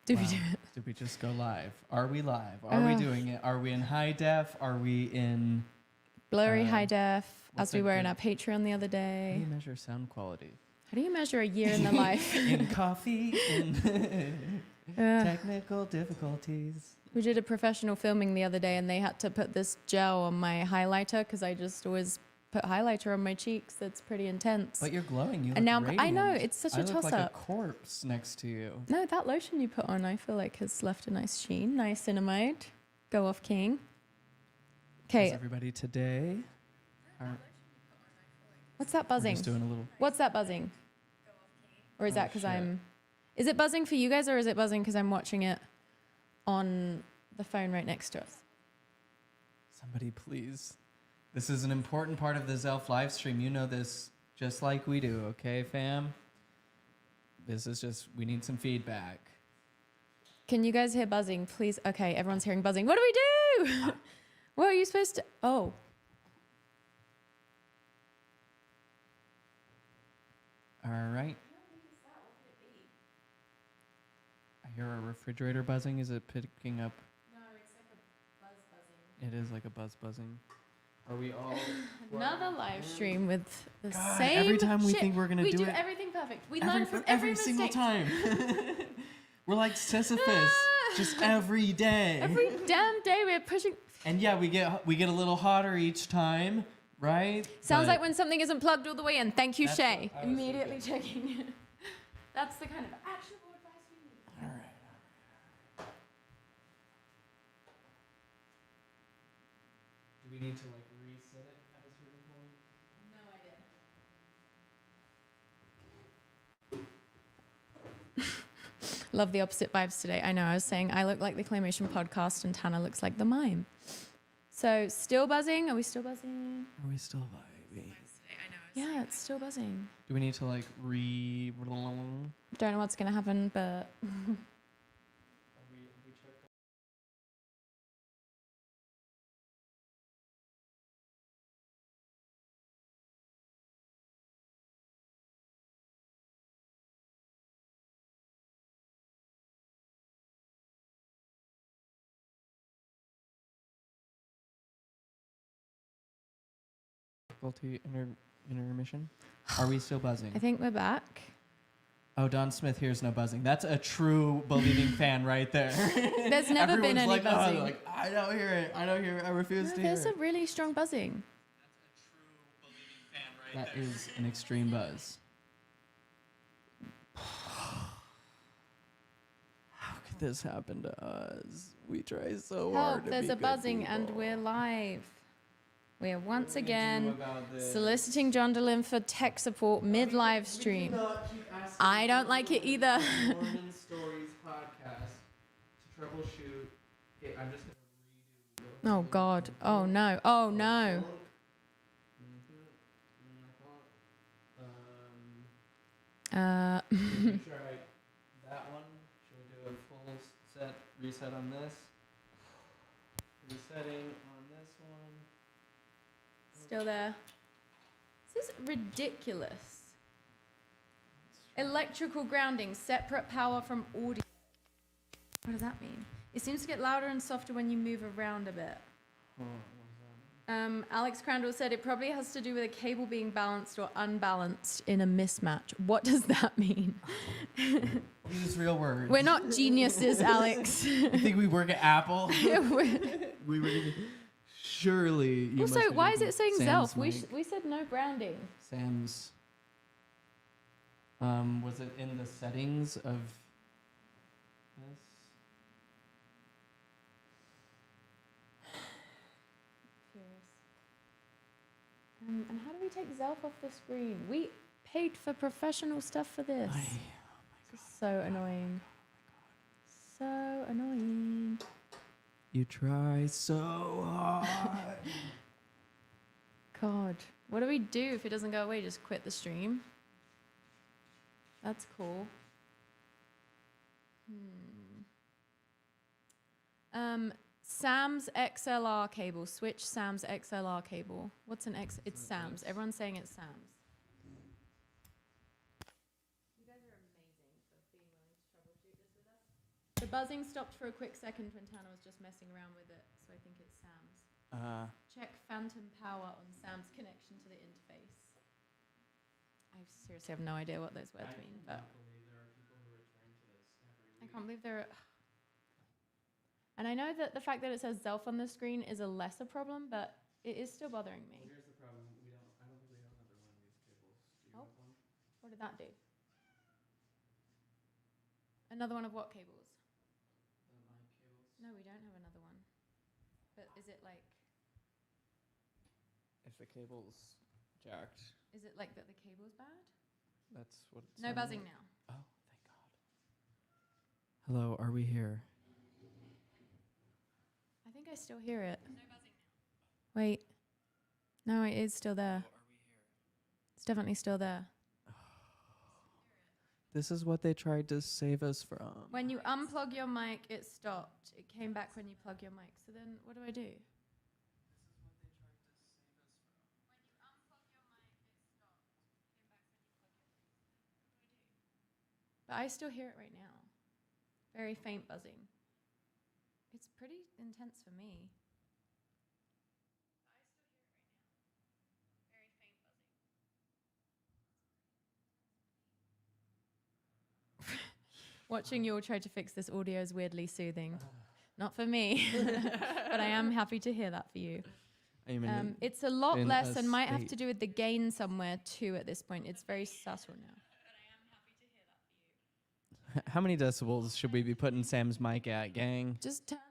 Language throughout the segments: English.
Did we do it? Did we just go live? Are we live? Are we doing it? Are we in high def? Are we in blurry high def, what's as we a were in good- our Patreon the other How do day? you measure sound quality? How do you measure a year in the life? In coffee, in technical difficulties. We did a professional filming the other day, and they had to put this gel on my highlighter because I just always put highlighter on my cheeks. That's pretty intense. But you're glowing. You look And now radiant. I know it's such a I look toss like up. a corpse next to you. No, that lotion you put on, I feel like has left a nice sheen. Niacinamide. Go off, King. How's Okay. everybody today? What's that We're buzzing? just doing a little. What's that buzzing? Or is Oh, that because shit. I'm... Is it buzzing for you guys, or is it buzzing because I'm watching it on the phone right next to us? Somebody please. This is an important part of the Zelf live stream. You know this just like we do, okay, fam? This is just, we need some feedback. Can you guys hear buzzing, please? Okay, everyone's hearing buzzing. What do we do? What are you supposed to... Oh. All right. I hear a refrigerator buzzing. Is it picking up? No, it's like a buzz buzzing. It is like a buzz buzzing. Are we all... Another live stream with the God, same every time we shit. think we're going to do We it. do everything perfect. We learn from every mistake. single time. We're like Sisyphus, just every day. Every damn day we're pushing. And yeah, we get a little hotter each time, right? Sounds But like when something isn't plugged all the way in. Thank you, That's Shay. what I was Immediately checking. That's the kind of actionable advice we need. All right. Do we need to like reset it at a certain point? No idea. Love the opposite vibes today. I know. I was saying I look like the Claymation podcast, and Tana looks like the mime. So still buzzing? Are we still buzzing? Are we still vibing? Yeah, it's still buzzing. Do we need to like Don't know what's gonna happen, but difficulty intermission? Are we still buzzing? I think we're back. Oh, Don Smith hears no buzzing. That's a true believing fan right there. There's never been any like, buzzing. Oh, like, I don't hear it. I don't hear it. I refuse No, to hear there's it. a really strong buzzing. That is an extreme buzz. How could this happen to us? We try so hard Help, to there's be a good buzzing people. and we're live. We are once What are we gonna do again about this? soliciting John DeLynn for tech support mid-live stream. We cannot keep asking I don't for like it either. Mormon Stories podcast to troubleshoot. Okay, I'm just gonna redo. Oh God. Oh no. Oh no. Make sure that one. Should we do a full set reset on this? Resetting on this one. Still there. This is ridiculous. Electrical grounding, separate power from audio. What does that mean? It seems to get louder and softer when you move around a bit. Oh, what was that? Alex Crandall said it probably has to do with a cable being balanced or unbalanced in a mismatch. What does that mean? Use real words. We're not geniuses, Alex. You think we work at Apple? We're- We were. Surely. You must also, be why is using it saying Sam's Zelf? We said no grounding. Sam's. Was it in the settings of this? And how do we take Zelf off the screen? We paid for professional stuff for this. This is so annoying. So annoying. You try so hard. God. What do we do if it doesn't go away? Just quit the stream? That's cool. Sam's XLR cable. Switch Sam's XLR cable. What's an X? It's Sam's. Everyone's saying it's Sam's. You guys are amazing for being willing to troubleshoot this with us. buzzing stopped for a quick second when Tana was just messing around with it, so I think it's Sam's. Check phantom power on Sam's connection to the interface. I seriously have no idea what those words mean, but I can't believe there are. And I know that the fact that it says Zelf on the screen is a lesser problem, but it is still bothering me. Well, here's the problem. I don't think we have another one of these cables. Do you have one? What did that do? Another one of what cables? The mic cables. No, we don't have another one. But is it like... If the cable's jacked, Is it like that the cable's bad? that's what it's. No buzzing now. Oh, thank God. Hello, are we here? I think I still hear it. No buzzing now. Wait. No, it is still there. Hello, are we here? It's definitely still there. This is what they tried to save us from. When you unplug your mic, it stopped. It came back when you plug your mic. So then what do I do? But I still hear it right now. Very faint buzzing. It's pretty intense for me. I still hear it right now. Very faint buzzing. Watching you all try to fix this audio is weirdly soothing. Not for me, but I am happy to hear that for you. It's a lot less and might have to do with the gain somewhere too at this point. It's very subtle now. How many decibels should we be putting Sam's mic at, gang? Just turn it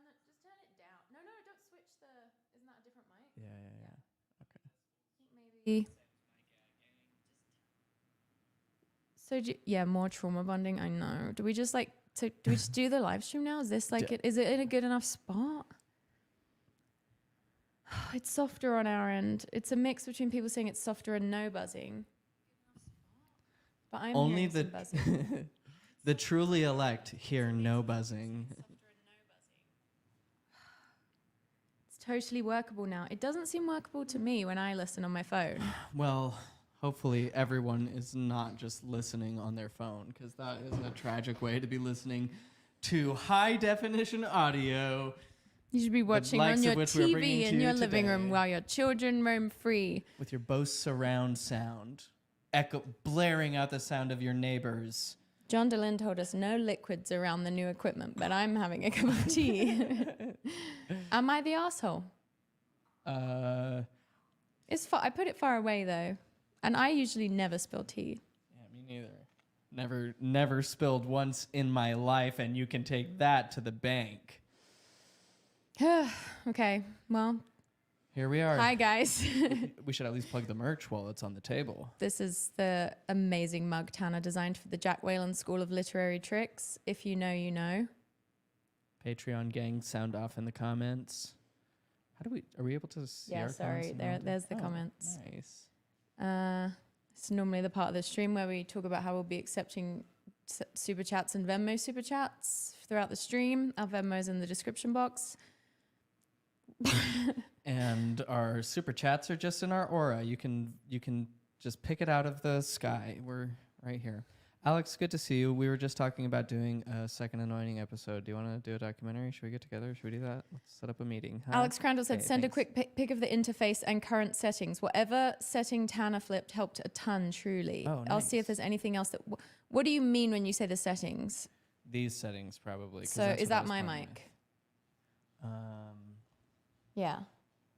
down. No, don't switch the. Isn't that a different mic? Yeah. Okay. Maybe. So more trauma bonding. I know. Do we just do we just do the live stream now? Is this is it in a good enough spot? It's softer on our end. It's a mix between people saying it's softer and no buzzing. But I'm only hearing some buzzing. The truly elect hear no buzzing. It's totally workable now. It doesn't seem workable to me when I listen on my phone. Well, hopefully everyone is not just listening on their phone, because that is a tragic way to be listening to high definition audio. You should be watching on your TV in your living room while your children roam free. With your Bose surround sound, blaring out the sound of your neighbors. John DeLynn told us no liquids around the new equipment, but I'm having a cup of tea. Am I the asshole? It's I put it far away though, and I usually never spill tea. Yeah, me neither. Never spilled once in my life, and you can take that to the bank. Okay, well. Here we are. Hi, guys. We should at least plug the merch while it's on the table. This is the amazing mug Tana designed for the Jack Whalen School of Literary Tricks. If you know, you know. Patreon gang, sound off in the comments. Are we able to see our sorry. comments? There's the comments. Nice. It's normally the part of the stream where we talk about how we'll be accepting super chats and Venmo super chats throughout the stream. Our Venmo's in the description box. And our super chats are just in our aura. You can just pick it out of the sky. We're right here. Alex, good to see you. We were just talking about doing a second anointing episode. Do you want to do a documentary? Should we get together? Should we do that? Let's set up a meeting. Huh? Alex Crandall said, Okay, send thanks. a quick pic of the interface and current settings. Whatever setting Tana flipped helped a ton, truly. Oh, I'll see if nice. there's anything else that... What do you mean when you say the settings? These settings, probably. So is that my mic? Yeah.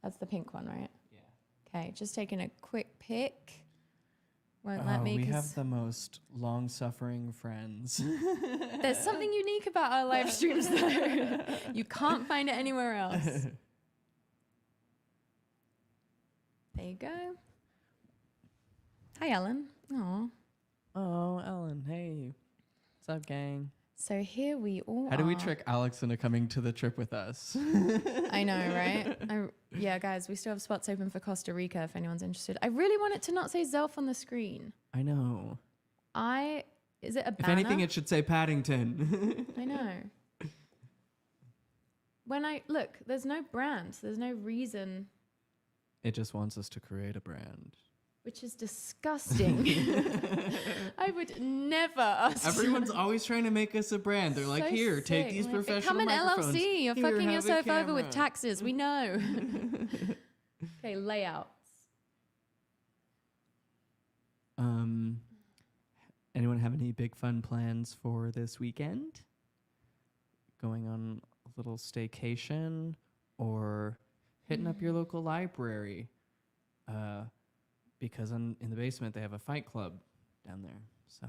That's the pink one, right? Yeah. Okay, just taking a quick pic. Won't let me. We have the most long-suffering friends. There's something unique about our live streams, though. You can't find it anywhere else. There you go. Hi, Ellen. Aw. Oh, Ellen, hey. What's up, gang? So here we all How do we are. trick Alex into coming to the trip with us? I know, right? Yeah, guys, we still have spots open for Costa Rica if anyone's interested. I really want it to not say Zelf on the screen. I know. Is it a banner? If anything, it should say Paddington. I know. Look, there's no brand. So there's no reason. It just wants us to create a brand. which is disgusting. I would never ask. Everyone's always trying to make us a brand. They're like, here, take these professional microphones. Become an LLC. You're fucking yourself over with camera. taxes. We know. Okay, layouts. Anyone have any big fun plans for this weekend? Going on a little staycation or hitting up your local library? Because in the basement they have a fight club down there. So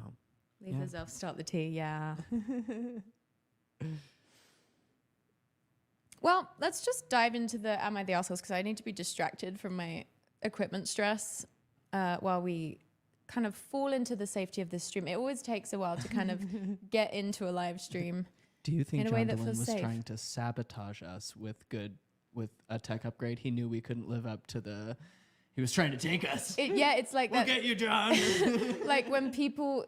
Leave us off, start the tea, yeah. Well, let's just dive into the Am I the Arseholes, because I need to be distracted from my equipment stress while we kind of fall into the safety of this stream. It always takes a while to kind of get into a live stream. Do you think in a John way that Dehlin feels was safe. trying to sabotage us with a tech upgrade? He knew we couldn't live up to the... He was trying to take us. It's like We'll that. get you, John. Like when people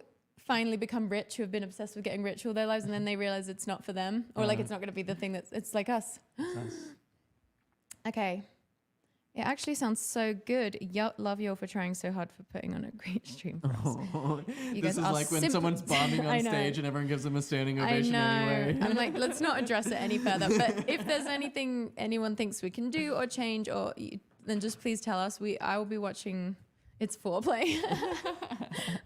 finally become rich, who have been obsessed with getting rich all their lives, and then they realize it's not for them, or like it's not going to be the thing it's like us. Okay. It actually sounds so good. Love you all for trying so hard for putting on a great stream for us. You This guys is are like when simp- someones bombing I on know. stage and everyone gives them a standing ovation I know. anyway. I'm like, let's not address it any further. But if there's anything anyone thinks we can do or change, then just please tell us. I will be watching. It's foreplay.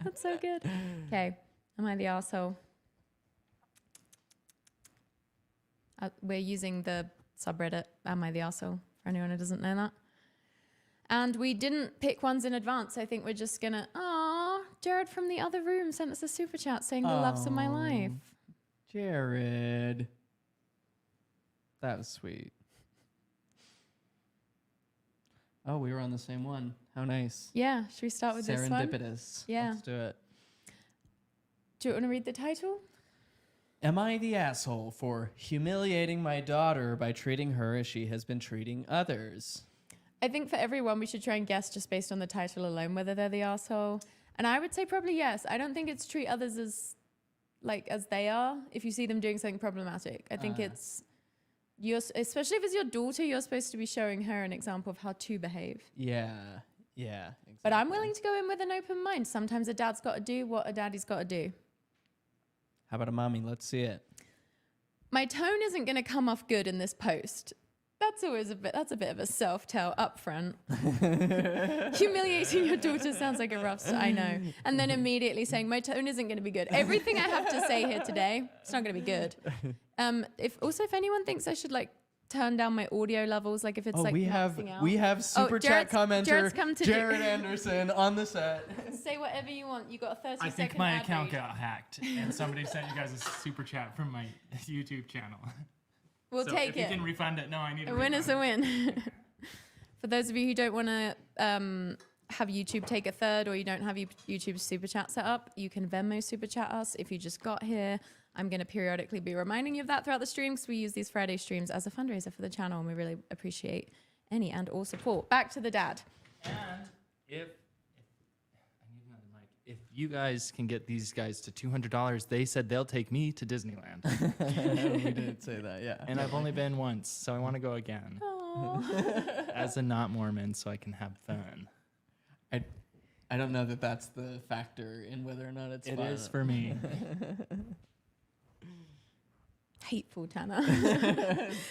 That's so good. Okay. Am I the arsehole? We're using the subreddit Am I the Arsehole, for anyone who doesn't know that. And we didn't pick ones in advance. I think we're just going to... Aw, Jared from the other room sent us a super chat saying the loves of my life. Jared. That was sweet. Oh, we were on the same one. How nice. Yeah, should we start with this one? Serendipitous. Yeah. Let's do it. Do you want to read the title? Am I the asshole for humiliating my daughter by treating her as she has been treating others? I think for everyone, we should try and guess just based on the title alone whether they're the asshole. And I would say probably yes. I don't think it's treat others as they are. If you see them doing something problematic, I think it's especially if it's your daughter, you're supposed to be showing her an example of how to behave. Yeah, exactly. But I'm willing to go in with an open mind. Sometimes a dad's got to do what a daddy's got to do. How about a mommy? Let's see it. My tone isn't going to come off good in this post. That's a bit of a self-tell up front. Humiliating your daughter sounds like a rough I know. And then immediately saying, my tone isn't going to be good. Everything I have to say here today, it's not going to be good. If anyone thinks I should turn down my audio levels, like if it's we have super chat commenter Jared Anderson on the set. Say whatever you want. You got a 30-second I think my account got hacked, and somebody sent you guys a super chat from my YouTube channel. We'll so take if it. You can refund it. No, I need a win is a win. For those of you who don't want to have YouTube take a third, or you don't have YouTube super chat set up, you can Venmo super chat us. If you just got here, I'm going to periodically be reminding you of that throughout the stream, because we use these Friday streams as a fundraiser for the channel, and we really appreciate any and all support. Back to the dad. And if you guys can get these guys to $200, they said they'll take me to Disneyland. We didn't say that, yeah. And I've only been once, so I want to go again. As a not Mormon, so I can have fun. I don't know that that's the factor in whether or not it's fun. It is for me. Hateful Tanner.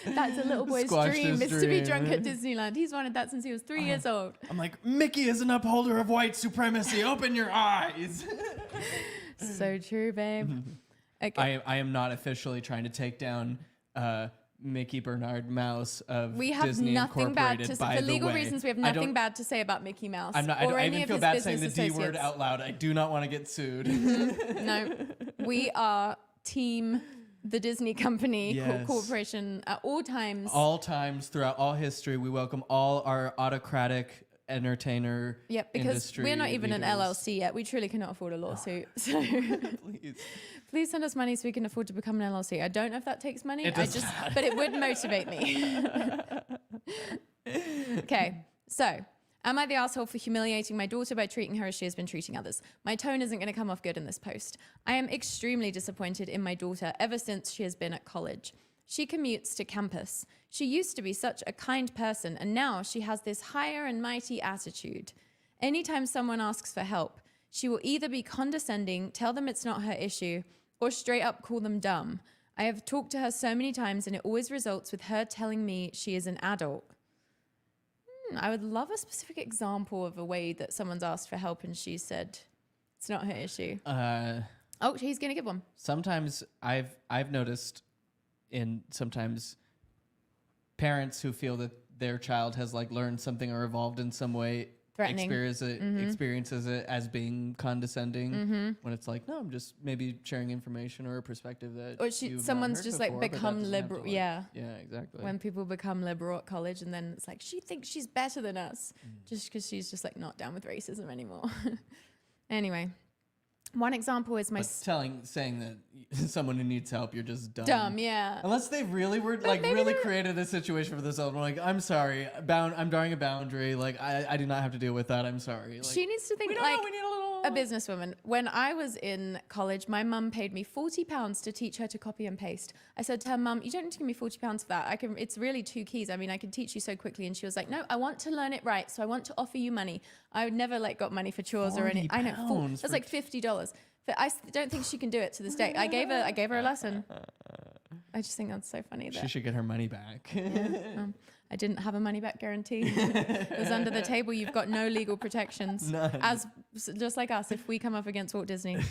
That's a little boy's Squashed dream, his is to be dream. drunk at Disneyland. He's wanted that since he was 3 years old. I'm like, Mickey is an upholder of white supremacy. Open your eyes. So true, babe. Okay. I am not officially trying to take down Mickey Bernard Mouse of We have Disney nothing bad Incorporated. to By say. For the legal way. reasons, we have I don't- nothing bad to say about Mickey Mouse. I even feel bad saying the D word associates. out loud. I do not want to get sued. No, we are team the Disney company Yes. corporation at all times. All times throughout all history, we welcome all our autocratic entertainer Yep, because industry we're not even an leaders. LLC yet. We truly cannot afford a lawsuit. So Please. please send us money so we can afford to become an LLC. I don't know if that takes money. It does But it would motivate me. Okay, so am I the asshole for humiliating my daughter by treating her as she has been treating others? My tone isn't going to come off good in this post. I am extremely disappointed in my daughter ever since she has been at college. She commutes to campus. She used to be such a kind person, and now she has this higher and mighty attitude. Anytime someone asks for help, she will either be condescending, tell them it's not her issue, or straight up call them dumb. I have talked to her so many times and it always results with her telling me she is an adult. I would love a specific example of a way that someone's asked for help and she said it's not her issue. Oh, he's going to give one. Sometimes I've noticed sometimes parents who feel that their child has like learned something or evolved in some way, experiences it as being condescending, when it's like, no, I'm just maybe sharing information or a perspective that someone's just before, like become liberal. Yeah, exactly. When people become liberal at college, and then it's like she thinks she's better than us just because she's just like not down with racism anymore. Anyway, one example is saying that someone who needs help, you're just dumb. Dumb, yeah. Unless they really were like really created a situation for themselves. I'm like, I'm sorry, I'm drawing a boundary. Like I do not have to deal with that. I'm sorry. Like, she needs to think like a businesswoman. When I was in college, my mum paid me £40 to teach her to copy and paste. I said to her, Mum, you don't need to give me £40 for that. It's really 2 keys. I mean, I can teach you so quickly. And she was like, no, I want to learn it right. So I want to offer you money. I would never like got money for chores or anything. I know, that's like $50. But I don't think she can do it to this day. I gave her a lesson. I just think that's so funny. She should get her money back. Yeah. I didn't have a money back guarantee. It was under the table. You've got no legal protections. None. Just like us, if we come up against Walt Disney.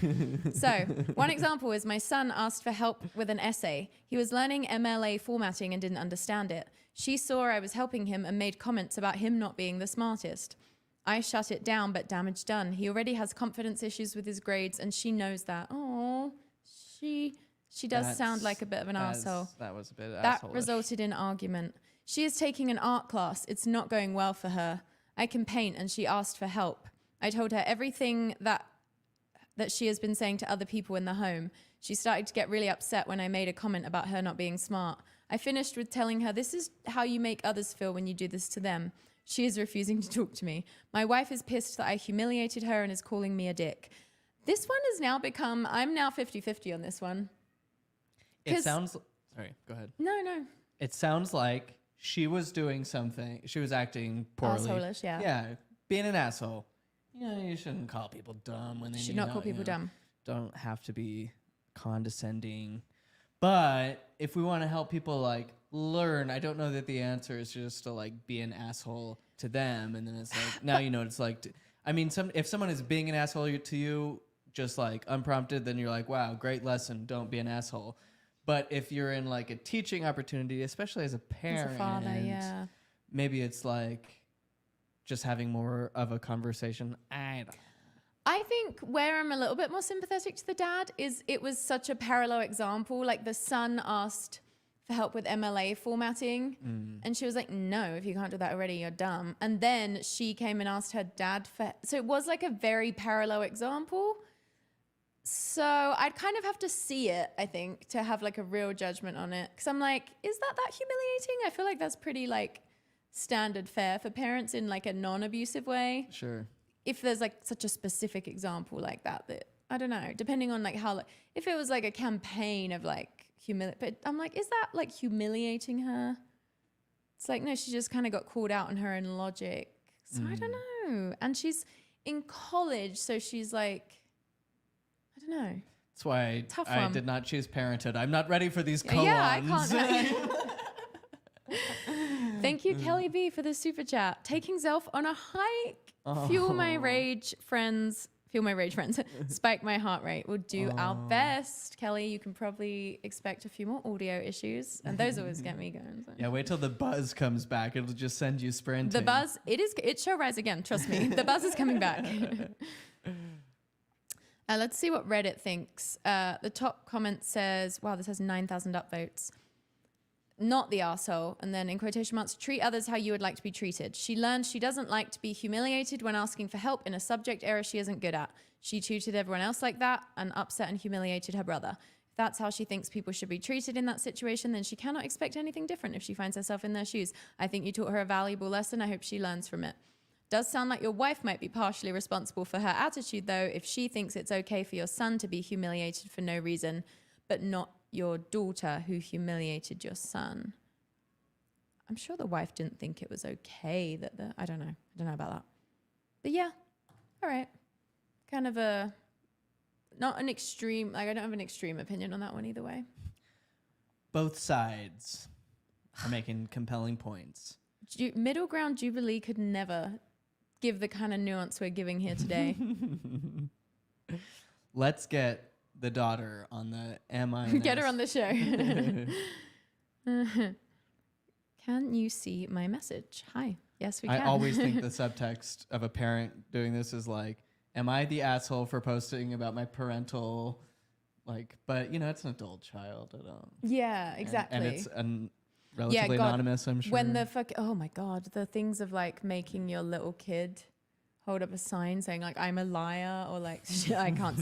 So one example is my son asked for help with an essay. He was learning MLA formatting and didn't understand it. She saw I was helping him and made comments about him not being the smartest. I shut it down, but damage done. He already has confidence issues with his grades, and she knows that. Oh, she does sound like a bit of an arsehole. That was a bit That resulted in argument. She is taking an art class. It's not going well for her. I can paint, and she asked for help. I told her everything that she has been saying to other people in the home. She started to get really upset when I made a comment about her not being smart. I finished with telling her, this is how you make others feel when you do this to them. She is refusing to talk to me. My wife is pissed that I humiliated her and is calling me a dick. This one has now become, I'm now 50-50 on this one. It sounds, sorry, go ahead. No. It sounds like she was doing something, she was acting poorly. Asshole-ish, yeah. Yeah, being an asshole. You know, you shouldn't call people dumb when they should not call people dumb. Don't have to be condescending. But if we want to help people like learn, I don't know that the answer is just to like be an asshole to them, and then it's like now you know what it's like. If someone is being an asshole to you, just like unprompted, then you're like, wow, great lesson. Don't be an asshole. But if you're in like a teaching opportunity, especially as a parent, as a father, yeah, maybe it's like just having more of a conversation. I think where I'm a little bit more sympathetic to the dad is it was such a parallel example. Like the son asked for help with MLA formatting and she was like, no, if you can't do that already, you're dumb. And then she came and asked her dad so it was like a very parallel example. So I'd kind of have to see it, I think, to have like a real judgment on it. Because I'm like, is that humiliating? I feel like that's pretty like standard fare for parents in like a non-abusive way. Sure. If there's like such a specific example like that I don't know, depending on like how, like, if it was like a campaign of like but I'm like, is that like humiliating her? It's like, no, she just kind of got called out on her own logic. So I don't know. And she's in college, so she's like, I don't know. That's why I did not choose parenthood. I'm not ready for these koans. Yeah, I can't. Thank you, Kelly B, for the super chat. Taking Zelf on a hike. Fuel my rage, friends. Spike my heart rate. We'll do our best. Kelly, you can probably expect a few more audio issues. And those always get me going. So. Yeah, wait till the buzz comes back. It'll just send you sprinting. The buzz, it shall rise again. Trust me. The buzz is coming back. Let's see what Reddit thinks. The top comment says, wow, this has 9,000 upvotes. Not the arsehole. And then in quotation marks, treat others how you would like to be treated. She learned she doesn't like to be humiliated when asking for help in a subject area she isn't good at. She treated everyone else like that and upset and humiliated her brother. If that's how she thinks people should be treated in that situation, then she cannot expect anything different if she finds herself in their shoes. I think you taught her a valuable lesson. I hope she learns from it. Does sound like your wife might be partially responsible for her attitude, though, if she thinks it's okay for your son to be humiliated for no reason, but not your daughter who humiliated your son. I'm sure the wife didn't think it was okay that I don't know about that. But yeah, all right. Kind of not an extreme, like I don't have an extreme opinion on that one either way. Both sides are making compelling points. Middle ground Jubilee could never give the kind of nuance we're giving here today. Let's get the daughter on the Get her on the show. Can you see my message? Hi. Yes, we can. I always think the subtext of a parent doing this is like, am I the asshole for posting about my parental, like, but, it's an adult child. I don't. Yeah, exactly. And it's relatively anonymous, I'm sure. When oh my God, the things of like making your little kid hold up a sign saying like, I'm a liar, or like, shit, I can't.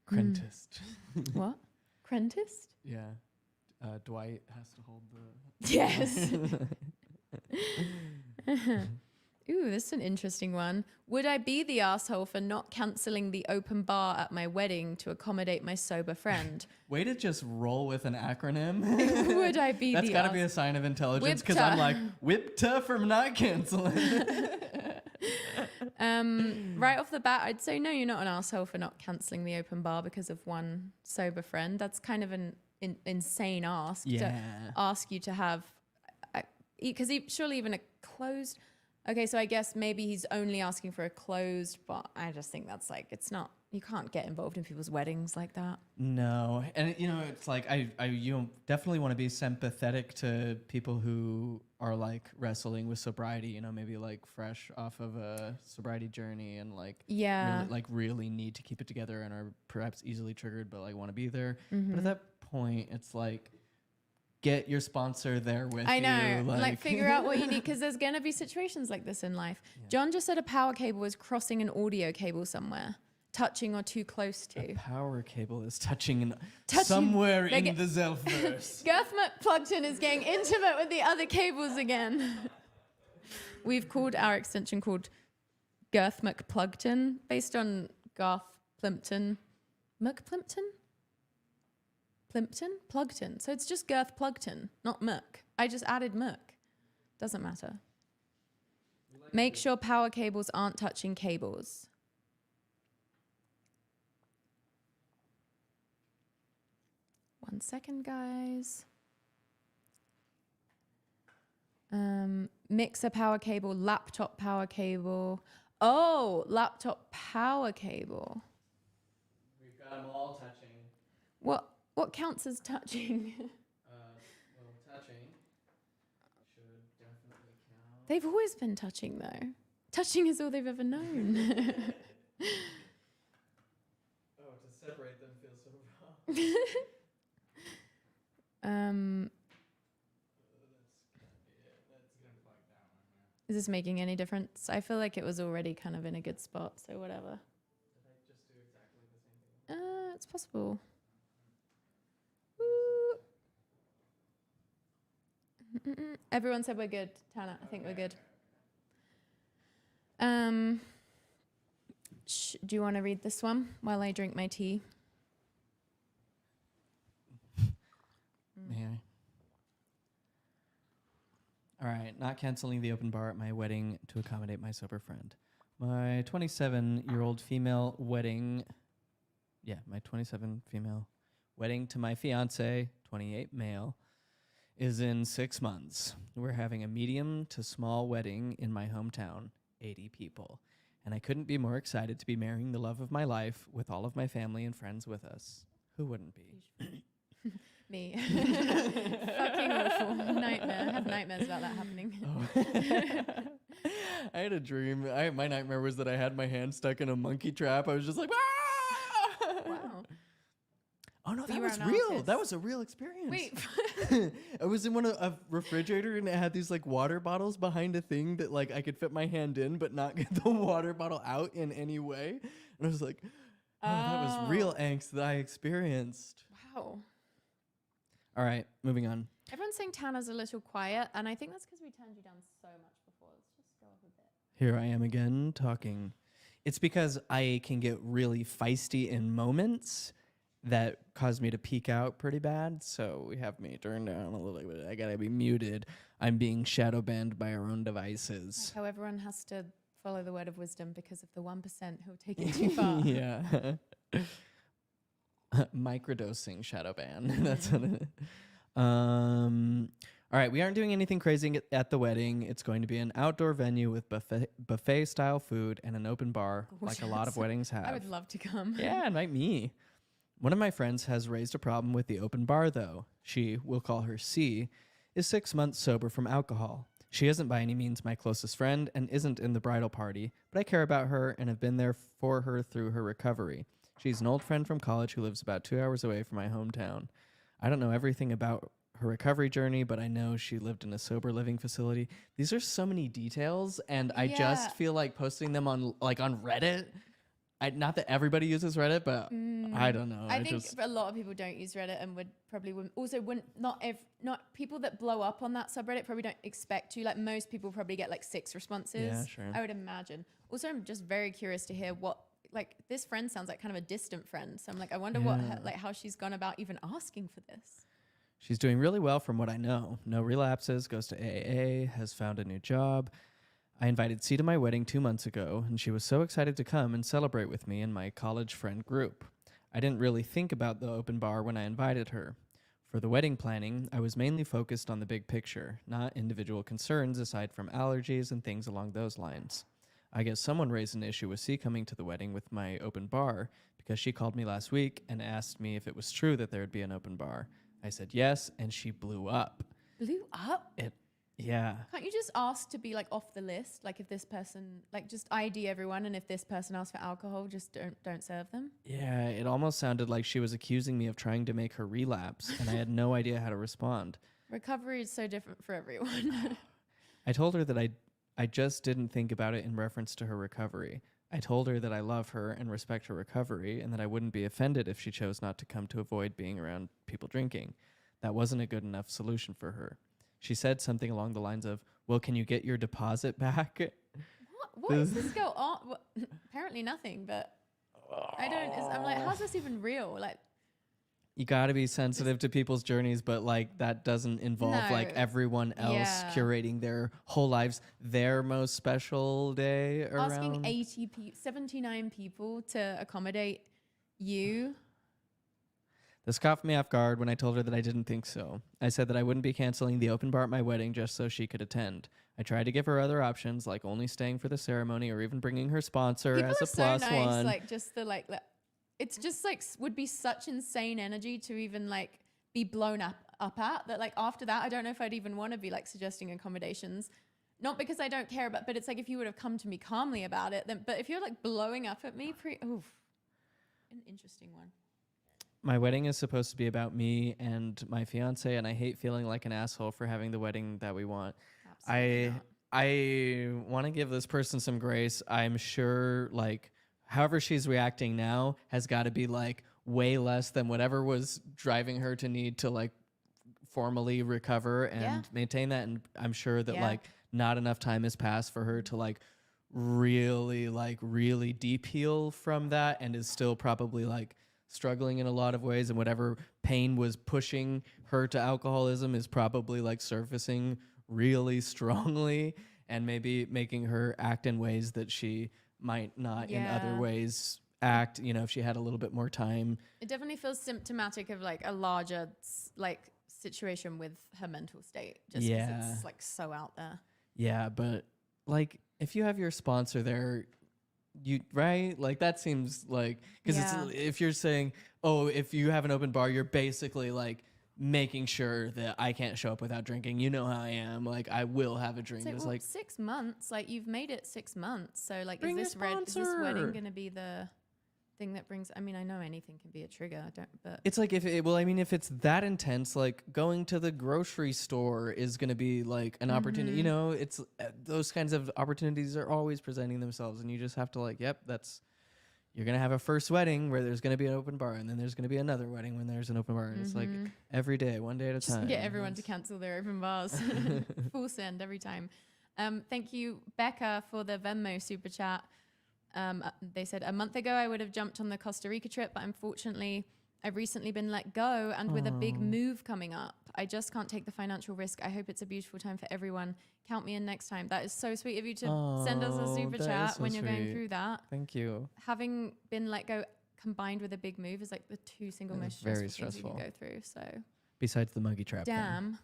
Crentist. What? Crentist? Yeah. Dwight has to hold the... Yes. Ooh, this is an interesting one. Would I be the asshole for not cancelling the open bar at my wedding to accommodate my sober friend? Way to just roll with an acronym. Would I be That's got to be a sign of intelligence, because I'm like, whipta from not canceling. Right off the bat, I'd say, no, you're not an asshole for not cancelling the open bar because of one sober friend. That's kind of an insane ask to ask you to have, because surely even a closed... Okay, so I guess maybe he's only asking for a closed, but I just think that's like, it's not, you can't get involved in people's weddings like that. No. And, it's like, you definitely want to be sympathetic to people who are like wrestling with sobriety, maybe like fresh off of a sobriety journey and like, really need to keep it together and are perhaps easily triggered, but like want to be there. Mm-hmm. But at that point, it's like, get your sponsor there with you. I know. Like figure out what you need, because there's going to be situations like this in life. Yeah. John just said a power cable is crossing an audio cable somewhere, touching or too close to. A power cable is touching somewhere in the Zelfverse. Garth McPlugton is getting intimate with the other cables again. We've called our extension called Garth McPlugton, based on Garth Plimpton. McPlimpton? Plugton. So it's just Girth Plugton, not Merc. I just added Merc. Doesn't matter. Make sure power cables aren't touching cables. One second, guys. Mixer power cable, laptop power cable. Oh, laptop power cable. We've got them all touching. What counts as touching? Touching should definitely count. They've always been touching, though. Touching is all they've ever known. To separate them feels so wrong. Is this making any difference? I feel like it was already kind of in a good spot, so whatever. Did I just do exactly the same thing? It's possible. Everyone said we're good, Tana. I think we're good. Do you want to read this one while I drink my tea? May I? All right, not canceling the open bar at my wedding to accommodate my sober friend. My 27-year-old female wedding. Yeah, my 27 female wedding to my fiance, 28 male, is in 6 months. We're having a medium to small wedding in my hometown, 80 people. And I couldn't be more excited to be marrying the love of my life with all of my family and friends with us. Who wouldn't be? Me. Fucking awful. Nightmare. I have nightmares about that happening. Oh. I had a dream. My nightmare was that I had my hand stuck in a monkey trap. I was just like, ah! Wow. Oh, no, that was real. Artist. That was a real experience. Wait. I was in a refrigerator, and it had these like water bottles behind a thing that like I could fit my hand in, but not get the water bottle out in any way. And I was like, that was real angst that I experienced. Wow. All right, moving on. Everyone's saying Tana's a little quiet, and I think that's because we turned you down so much before. Let's just go up a bit. Here I am again talking. It's because I can get really feisty in moments that caused me to peak out pretty bad. So we have me turned down a little bit. I gotta be muted. I'm being shadow banned by our own devices. Like how everyone has to follow the word of wisdom because of the 1% who'll take it too far. Yeah. Microdosing shadow ban. That's what it is. All right, we aren't doing anything crazy at the wedding. It's going to be an outdoor venue with buffet style food and an open bar, like a lot of weddings have. I would love to come. Yeah, invite me. One of my friends has raised a problem with the open bar, though. She, we'll call her C, is 6 months sober from alcohol. She isn't by any means my closest friend and isn't in the bridal party, but I care about her and have been there for her through her recovery. She's an old friend from college who lives about 2 hours away from my hometown. I don't know everything about her recovery journey, but I know she lived in a sober living facility. These are so many details, and I just feel like posting them on Reddit. Not that everybody uses Reddit, but I don't know. I think a lot of people don't use Reddit and not people that blow up on that subreddit probably don't expect to. Like most people probably get like 6 responses. Yeah, sure. I would imagine. Also, I'm just very curious to hear what, like, this friend sounds like kind of a distant friend. So I'm like, I wonder how she's gone about even asking for this. She's doing really well from what I know. No relapses, goes to AAA, has found a new job. I invited C to my wedding 2 months ago, and she was so excited to come and celebrate with me and my college friend group. I didn't really think about the open bar when I invited her. For the wedding planning, I was mainly focused on the big picture, not individual concerns aside from allergies and things along those lines. I guess someone raised an issue with C coming to the wedding with my open bar because she called me last week and asked me if it was true that there would be an open bar. I said yes, and she blew up. Blew up? Yeah. Can't you just ask to be like off the list? Like if this person, like just ID everyone, and if this person asks for alcohol, just don't serve them? Yeah, it almost sounded like she was accusing me of trying to make her relapse, and I had no idea how to respond. Recovery is so different for everyone. I told her that I just didn't think about it in reference to her recovery. I told her that I love her and respect her recovery, and that I wouldn't be offended if she chose not to come to avoid being around people drinking. That wasn't a good enough solution for her. She said something along the lines of, well, can you get your deposit back? What is this girl on? Well, apparently nothing, but I'm like, how's this even real? Like, you got to be sensitive to people's journeys, but like that doesn't involve like everyone else curating their whole lives, their most special day around. Asking 79 people to accommodate you. This caught me off guard when I told her that I didn't think so. I said that I wouldn't be canceling the open bar at my wedding just so she could attend. I tried to give her other options, like only staying for the ceremony or even bringing her sponsor People as a plus so nice, one. Like just the like, it's just like would be such insane energy to even like be blown up at that. Like after that, I don't know if I'd even want to be like suggesting accommodations. Not because I don't care about, but it's like if you would have come to me calmly about it, then. But if you're like blowing up at me, an interesting one. My wedding is supposed to be about me and my fiance, and I hate feeling like an asshole for having the wedding that we want. Absolutely not. I want to give this person some grace. I'm sure, like, however she's reacting now has got to be, like, way less than whatever was driving her to need to, like, formally recover and maintain that. And I'm sure that, like, not enough time has passed for her to, like, really deep heal from that, and is still probably, like, struggling in a lot of ways, and whatever pain was pushing her to alcoholism is probably like surfacing really strongly and maybe making her act in ways that she might not in other ways act, you know, if she had a little bit more time. It definitely feels symptomatic of like a larger like situation with her mental state, just because it's like so out there. Yeah, but like if you have your sponsor there, like that seems like, because it's, if you're saying, oh, if you have an open bar, you're basically like making sure that I can't show up without drinking. You know how I am. Like I will have a drink. It's like 6 months. Like you've made it 6 months. So like, is this wedding going to be the thing that brings? I mean, I know anything can be a trigger. But it's like if it's that intense, like going to the grocery store is going to be like an opportunity. You know, it's those kinds of opportunities are always presenting themselves, and you just have to like, you're going to have a first wedding where there's going to be an open bar, and then there's going to be another wedding when there's an open bar. And it's like every day, one day at a time. Just get everyone to cancel their open bars. Full send every time. Thank you, Becca, for the Venmo super chat. They said, a month ago, I would have jumped on the Costa Rica trip, but unfortunately, I've recently been let go, and with a big move coming up, I just can't take the financial risk. I hope it's a beautiful time for everyone. Count me in next time. That is so sweet of you to send us a super chat when you're going through that. Thank you. Having been let go combined with a big move is like the two single most stressful things you can go through. So besides the monkey trap. Damn.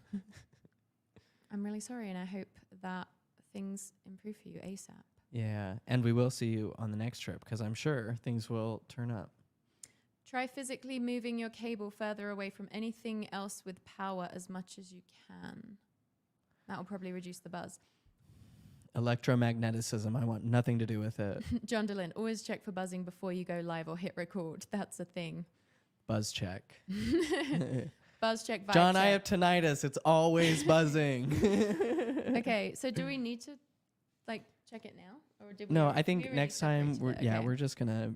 I'm really sorry, and I hope that things improve for you ASAP. Yeah, and we will see you on the next trip because I'm sure things will turn up. Try physically moving your cable further away from anything else with power as much as you can. That will probably reduce the buzz. Electromagneticism, I want nothing to do with it. John DeLynn, always check for buzzing before you go live or hit record. That's a thing. Buzz check. Buzz check, vibe John, check. I have tinnitus. It's always buzzing. Okay, so do we need to like check it now? Or did No, I think next time we're just going to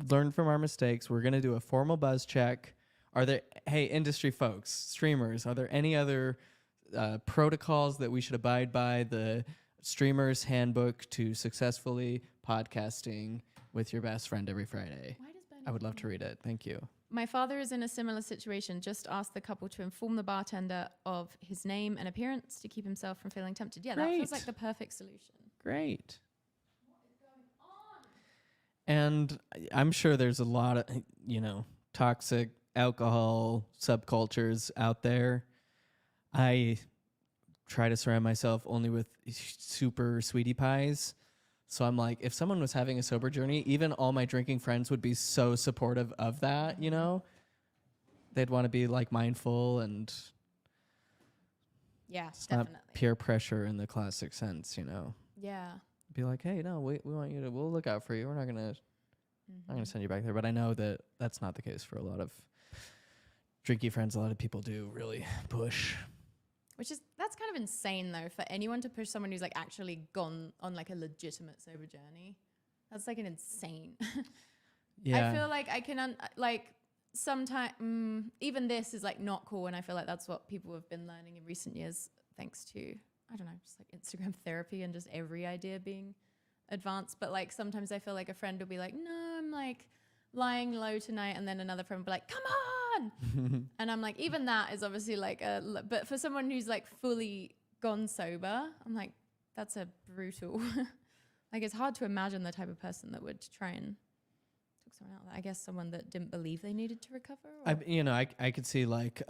learn from our mistakes. We're going to do a formal buzz check. Are there, hey, industry folks, streamers, are there any other protocols that we should abide by? The Streamer's Handbook to Successfully Podcasting with Your Best Friend Every Friday. I would love to read it. Thank you. My father is in a similar situation. Just ask the couple to inform the bartender of his name and appearance to keep himself from feeling tempted. Yeah, that feels like the perfect solution. Great. And I'm sure there's a lot of, toxic alcohol subcultures out there. I try to surround myself only with super sweetie pies. So I'm like, if someone was having a sober journey, even all my drinking friends would be so supportive of that, They'd want to be like mindful and it's not peer pressure in the classic sense, Yeah. Be like, hey, no, we want you to, we'll look out for you. We're not going to send you back there. But I know that that's not the case for a lot of drinky friends. A lot of people do really push. That's kind of insane though, for anyone to push someone who's like actually gone on like a legitimate sober journey. That's like an insane. Yeah. I feel like I can, sometimes, even this is like not cool. And I feel like that's what people have been learning in recent years, thanks to, I don't know, just like Instagram therapy and just every idea being advanced. But like sometimes I feel like a friend will be like, no, I'm like lying low tonight. And then another friend will be like, come on. And I'm like, even that is obviously like but for someone who's like fully gone sober, I'm like, that's a brutal, like it's hard to imagine the type of person that would try and talk someone out. I guess someone that didn't believe they needed to recover. I could see like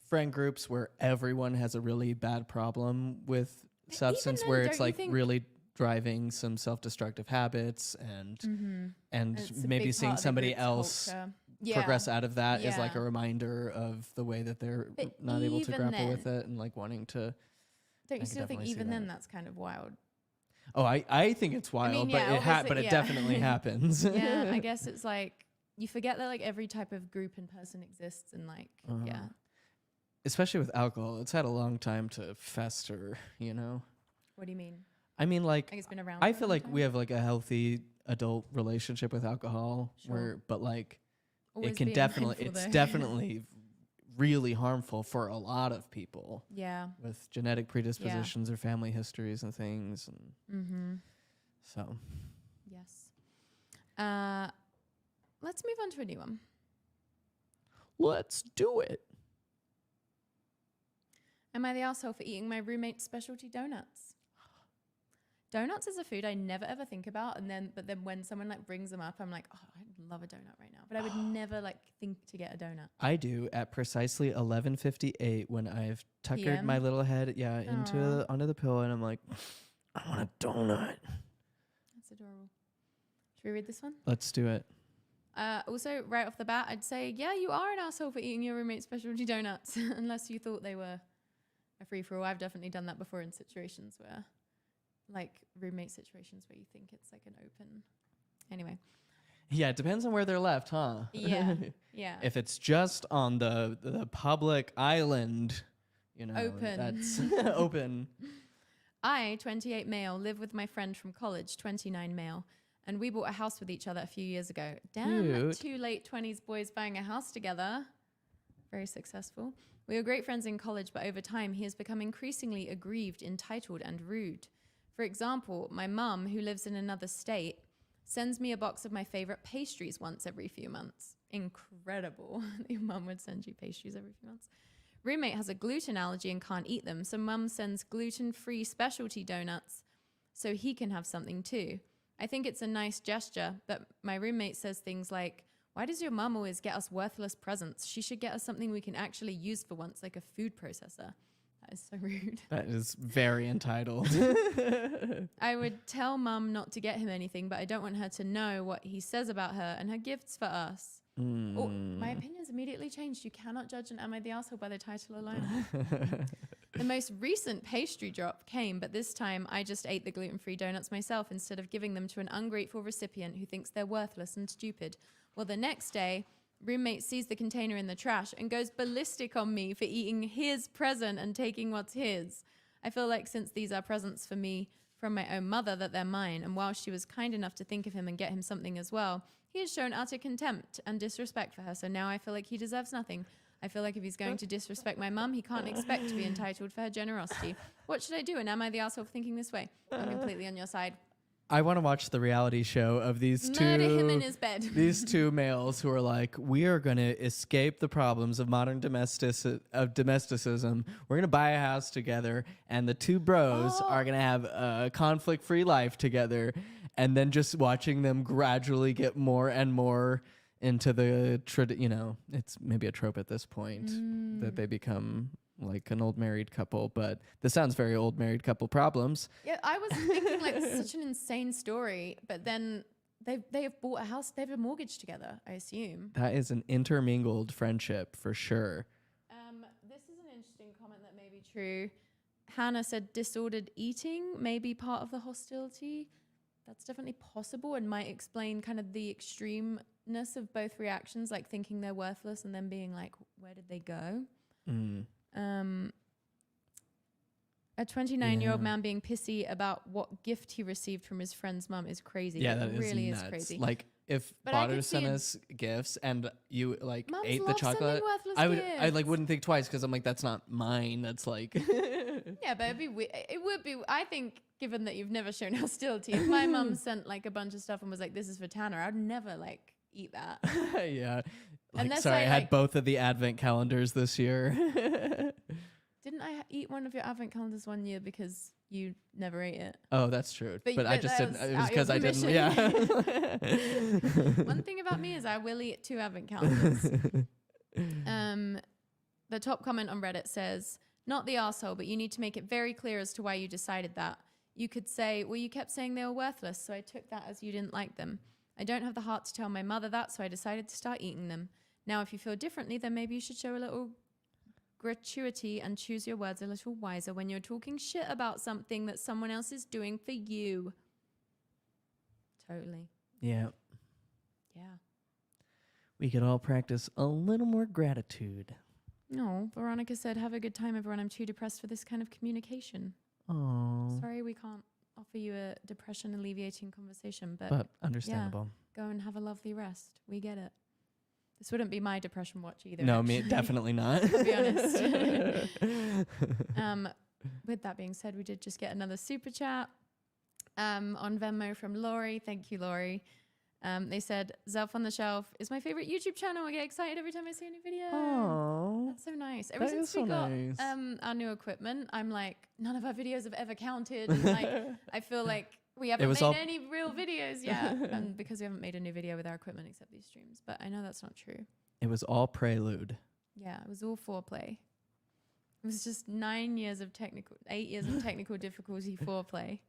friend groups where everyone has a really bad problem with substance, where it's like really driving some self-destructive habits and maybe seeing somebody else progress out of that is like a reminder of the way that they're not able to grapple with it and like wanting to. Don't you still think even then that's kind of wild? Oh, I think it's wild, but it definitely happens. Yeah, I guess it's like you forget that like every type of group and person exists, and like especially with alcohol, it's had a long time to fester. What do you mean? I mean, like it's been around. I feel like we have like a healthy adult relationship with alcohol, but like always it can definitely really harmful for a lot of people. Yeah. With genetic predispositions or family histories and things. And so. Yes. Let's move on to a new one. Let's do it. Am I the asshole for eating my roommate's specialty donuts? Donuts is a food I never ever think about, but then when someone like brings them up, I'm like, oh, I love a donut right now. But I would never like think to get a donut. I do at precisely 11:58 when I've tuckered my little head onto the pillow, and I'm like, I want a donut. That's adorable. Should we read this one? Let's do it. Also, right off the bat, I'd say, yeah, you are an asshole for eating your roommate's specialty donuts, unless you thought they were a free-for-all. I've definitely done that before in situations where, like roommate situations where you think it's like an open. Anyway. Yeah, it depends on where they're left, huh? Yeah, yeah. If it's just on the public island, open. That's open. I, 28 male, live with my friend from college, 29 male, and we bought a house with each other a few years ago. Damn, Cute. 2 late 20s boys buying a house together. Very successful. We were great friends in college, but over time he has become increasingly aggrieved, entitled, and rude. For example, my mum, who lives in another state, sends me a box of my favorite pastries once every few months. incredible. Your mum would send you pastries every few months. Roommate has a gluten allergy and can't eat them, so mum sends gluten-free specialty donuts so he can have something too. I think it's a nice gesture, but my roommate says things like, why does your mum always get us worthless presents? She should get us something we can actually use for once, like a food processor. That is so rude. That is very entitled. I would tell mum not to get him anything, but I don't want her to know what he says about her and her gifts for us. Oh, my opinion's immediately changed. You cannot judge an Am I the Asshole by the title alone. The most recent pastry drop came, but this time I just ate the gluten-free donuts myself instead of giving them to an ungrateful recipient who thinks they're worthless and stupid. Well, the next day, roommate sees the container in the trash and goes ballistic on me for eating his present and taking what's his. I feel like since these are presents for me from my own mother, that they're mine, and while she was kind enough to think of him and get him something as well, he has shown utter contempt and disrespect for her, so now I feel like he deserves nothing. I feel like if he's going to disrespect my mum, he can't expect to be entitled for her generosity. What should I do, and am I the asshole for thinking this way? I'm completely on your side. I want to watch the reality show of these Murder him in his bed. These two males who are like, we are going to escape the problems of modern domesticism. We're going to buy a house together, and the two bros are going to have a conflict-free life together, and then just watching them gradually get more and more into the, it's maybe a trope at this point that they become like an old married couple, but this sounds very old married couple problems. Yeah, I was thinking like such an insane story, but then they have bought a house, they have a mortgage together, I assume. That is an intermingled friendship for sure. This is an interesting comment that may be true. Hannah said disordered eating may be part of the hostility. That's definitely possible and might explain kind of the extremeness of both reactions, like thinking they're worthless and then being like, where did they go? A 29-year-old man being pissy about what gift he received from his friend's mum is crazy. Yeah, that really is nuts. Is crazy. Like if Butter sent us gifts and you like Mums ate the love chocolate, sending I like wouldn't think twice because I'm like, that's not mine. That's like yeah, but it would be. I think given that you've never shown hostility, if my mum sent like a bunch of stuff and was like, "This is for Tanner," I'd never like eat that. Yeah. Like, Unless sorry, I had like, both of the advent calendars this year. Didn't I eat one of your advent calendars one year because you never ate it? Oh, that's true. But I just didn't. It was because I didn't. permission. Yeah. One thing about me is I will eat 2 advent calendars. The top comment on Reddit says, "Not the arsehole, but you need to make it very clear as to why you decided that. You could say, well, you kept saying they were worthless, so I took that as you didn't like them. I don't have the heart to tell my mother that, so I decided to start eating them. Now, if you feel differently, then maybe you should show a little gratuity and choose your words a little wiser when you're talking shit about something that someone else is doing for you." Totally. Yeah. Yeah. We could all practice a little more gratitude. No, Veronica said, "Have a good time, everyone. I'm too depressed for this kind of communication." Oh. Sorry, we can't offer you a depression alleviating conversation, but understandable. Yeah, go and have a lovely rest. We get it. This wouldn't be my depression watch either. No, actually. me definitely not. To be honest. With that being said, we did just get another super chat on Venmo from Laurie. Thank you, Laurie. They said, "Zelf on the Shelf is my favorite YouTube channel. I get excited every time I see a new video." Oh, that's so nice. Ever since we got our new equipment, I'm like, none of our videos have ever counted. And like, I feel like we haven't made any real videos yet, and because we haven't made a new video with our equipment except these streams. But I know that's not true. It was all prelude. Yeah, it was all foreplay. It was just 8 years of technical difficulty foreplay.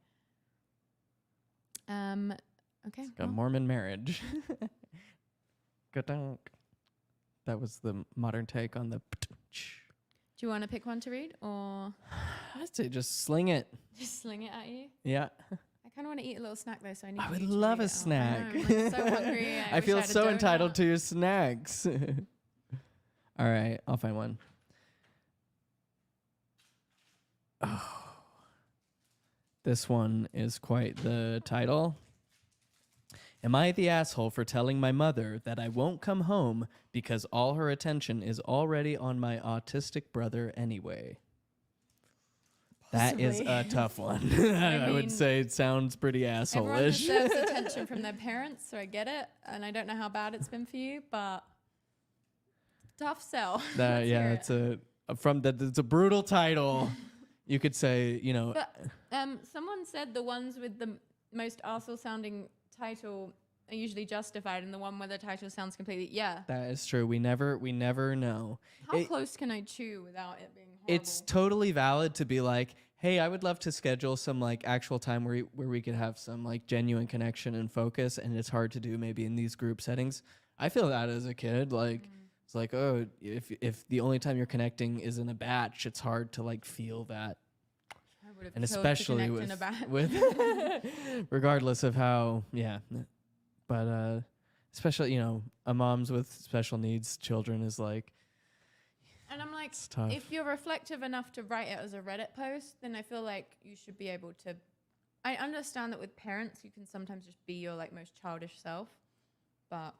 Okay. It's like a Mormon marriage. That was the modern take on the. Do you want to pick one to read, or I'd say just sling it. Just sling it at you? Yeah. I kind of want to eat a little snack though, so I need. I would love a snack. I'm like so hungry. I feel so entitled to your snacks. All right, I'll find one. Oh. This one is quite the title. Am I the asshole for telling my mother that I won't come home because all her attention is already on my autistic brother anyway? Possibly. That is a tough one. I would say it sounds pretty asshole-ish. Everyone deserves attention from their parents, so I get it. And I don't know how bad it's been for you, but Tough sell. It's a brutal title. You could say, But someone said the ones with the most arsehole sounding title are usually justified, and the one where the title sounds completely That is true. We never know. How close can I chew without it being horrible? It's totally valid to be like, hey, I would love to schedule some like actual time where we could have some like genuine connection and focus, and it's hard to do maybe in these group settings. I feel that as a kid, like it's like, oh, if the only time you're connecting is in a batch, it's hard to like feel that. And especially with regardless of how, but especially, a moms with special needs children is like, and I'm like, if you're reflective enough to write it as a Reddit post, then I feel like you should be able to. I understand that with parents, you can sometimes just be your like most childish self, but.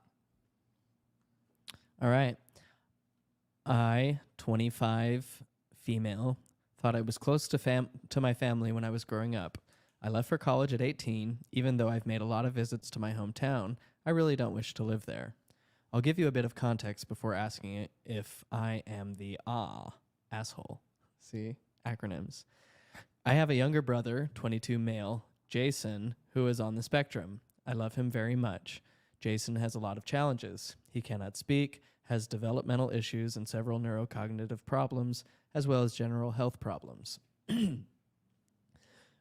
All right. I, 25, female, thought I was close to my family when I was growing up. I left for college at 18, even though I've made a lot of visits to my hometown. I really don't wish to live there. I'll give you a bit of context before asking it if I am the asshole. See? Acronyms. I have a younger brother, 22 male, Jason, who is on the spectrum. I love him very much. Jason has a lot of challenges. He cannot speak, has developmental issues and several neurocognitive problems, as well as general health problems.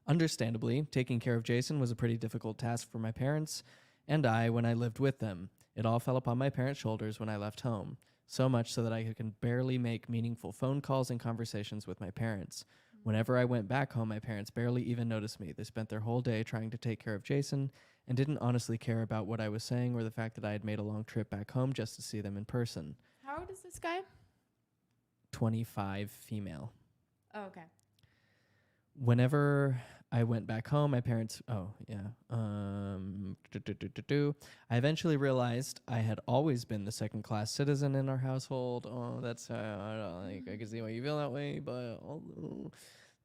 Understandably, taking care of Jason was a pretty difficult task for my parents and I when I lived with them. It all fell upon my parents' shoulders when I left home, so much so that I could barely make meaningful phone calls and conversations with my parents. Whenever I went back home, my parents barely even noticed me. They spent their whole day trying to take care of Jason and didn't honestly care about what I was saying or the fact that I had made a long trip back home just to see them in person. How old is this guy? 25, female. Oh, okay. Whenever I went back home, my parents, I eventually realized I had always been the second-class citizen in our household. Oh, that's, I can see why you feel that way, but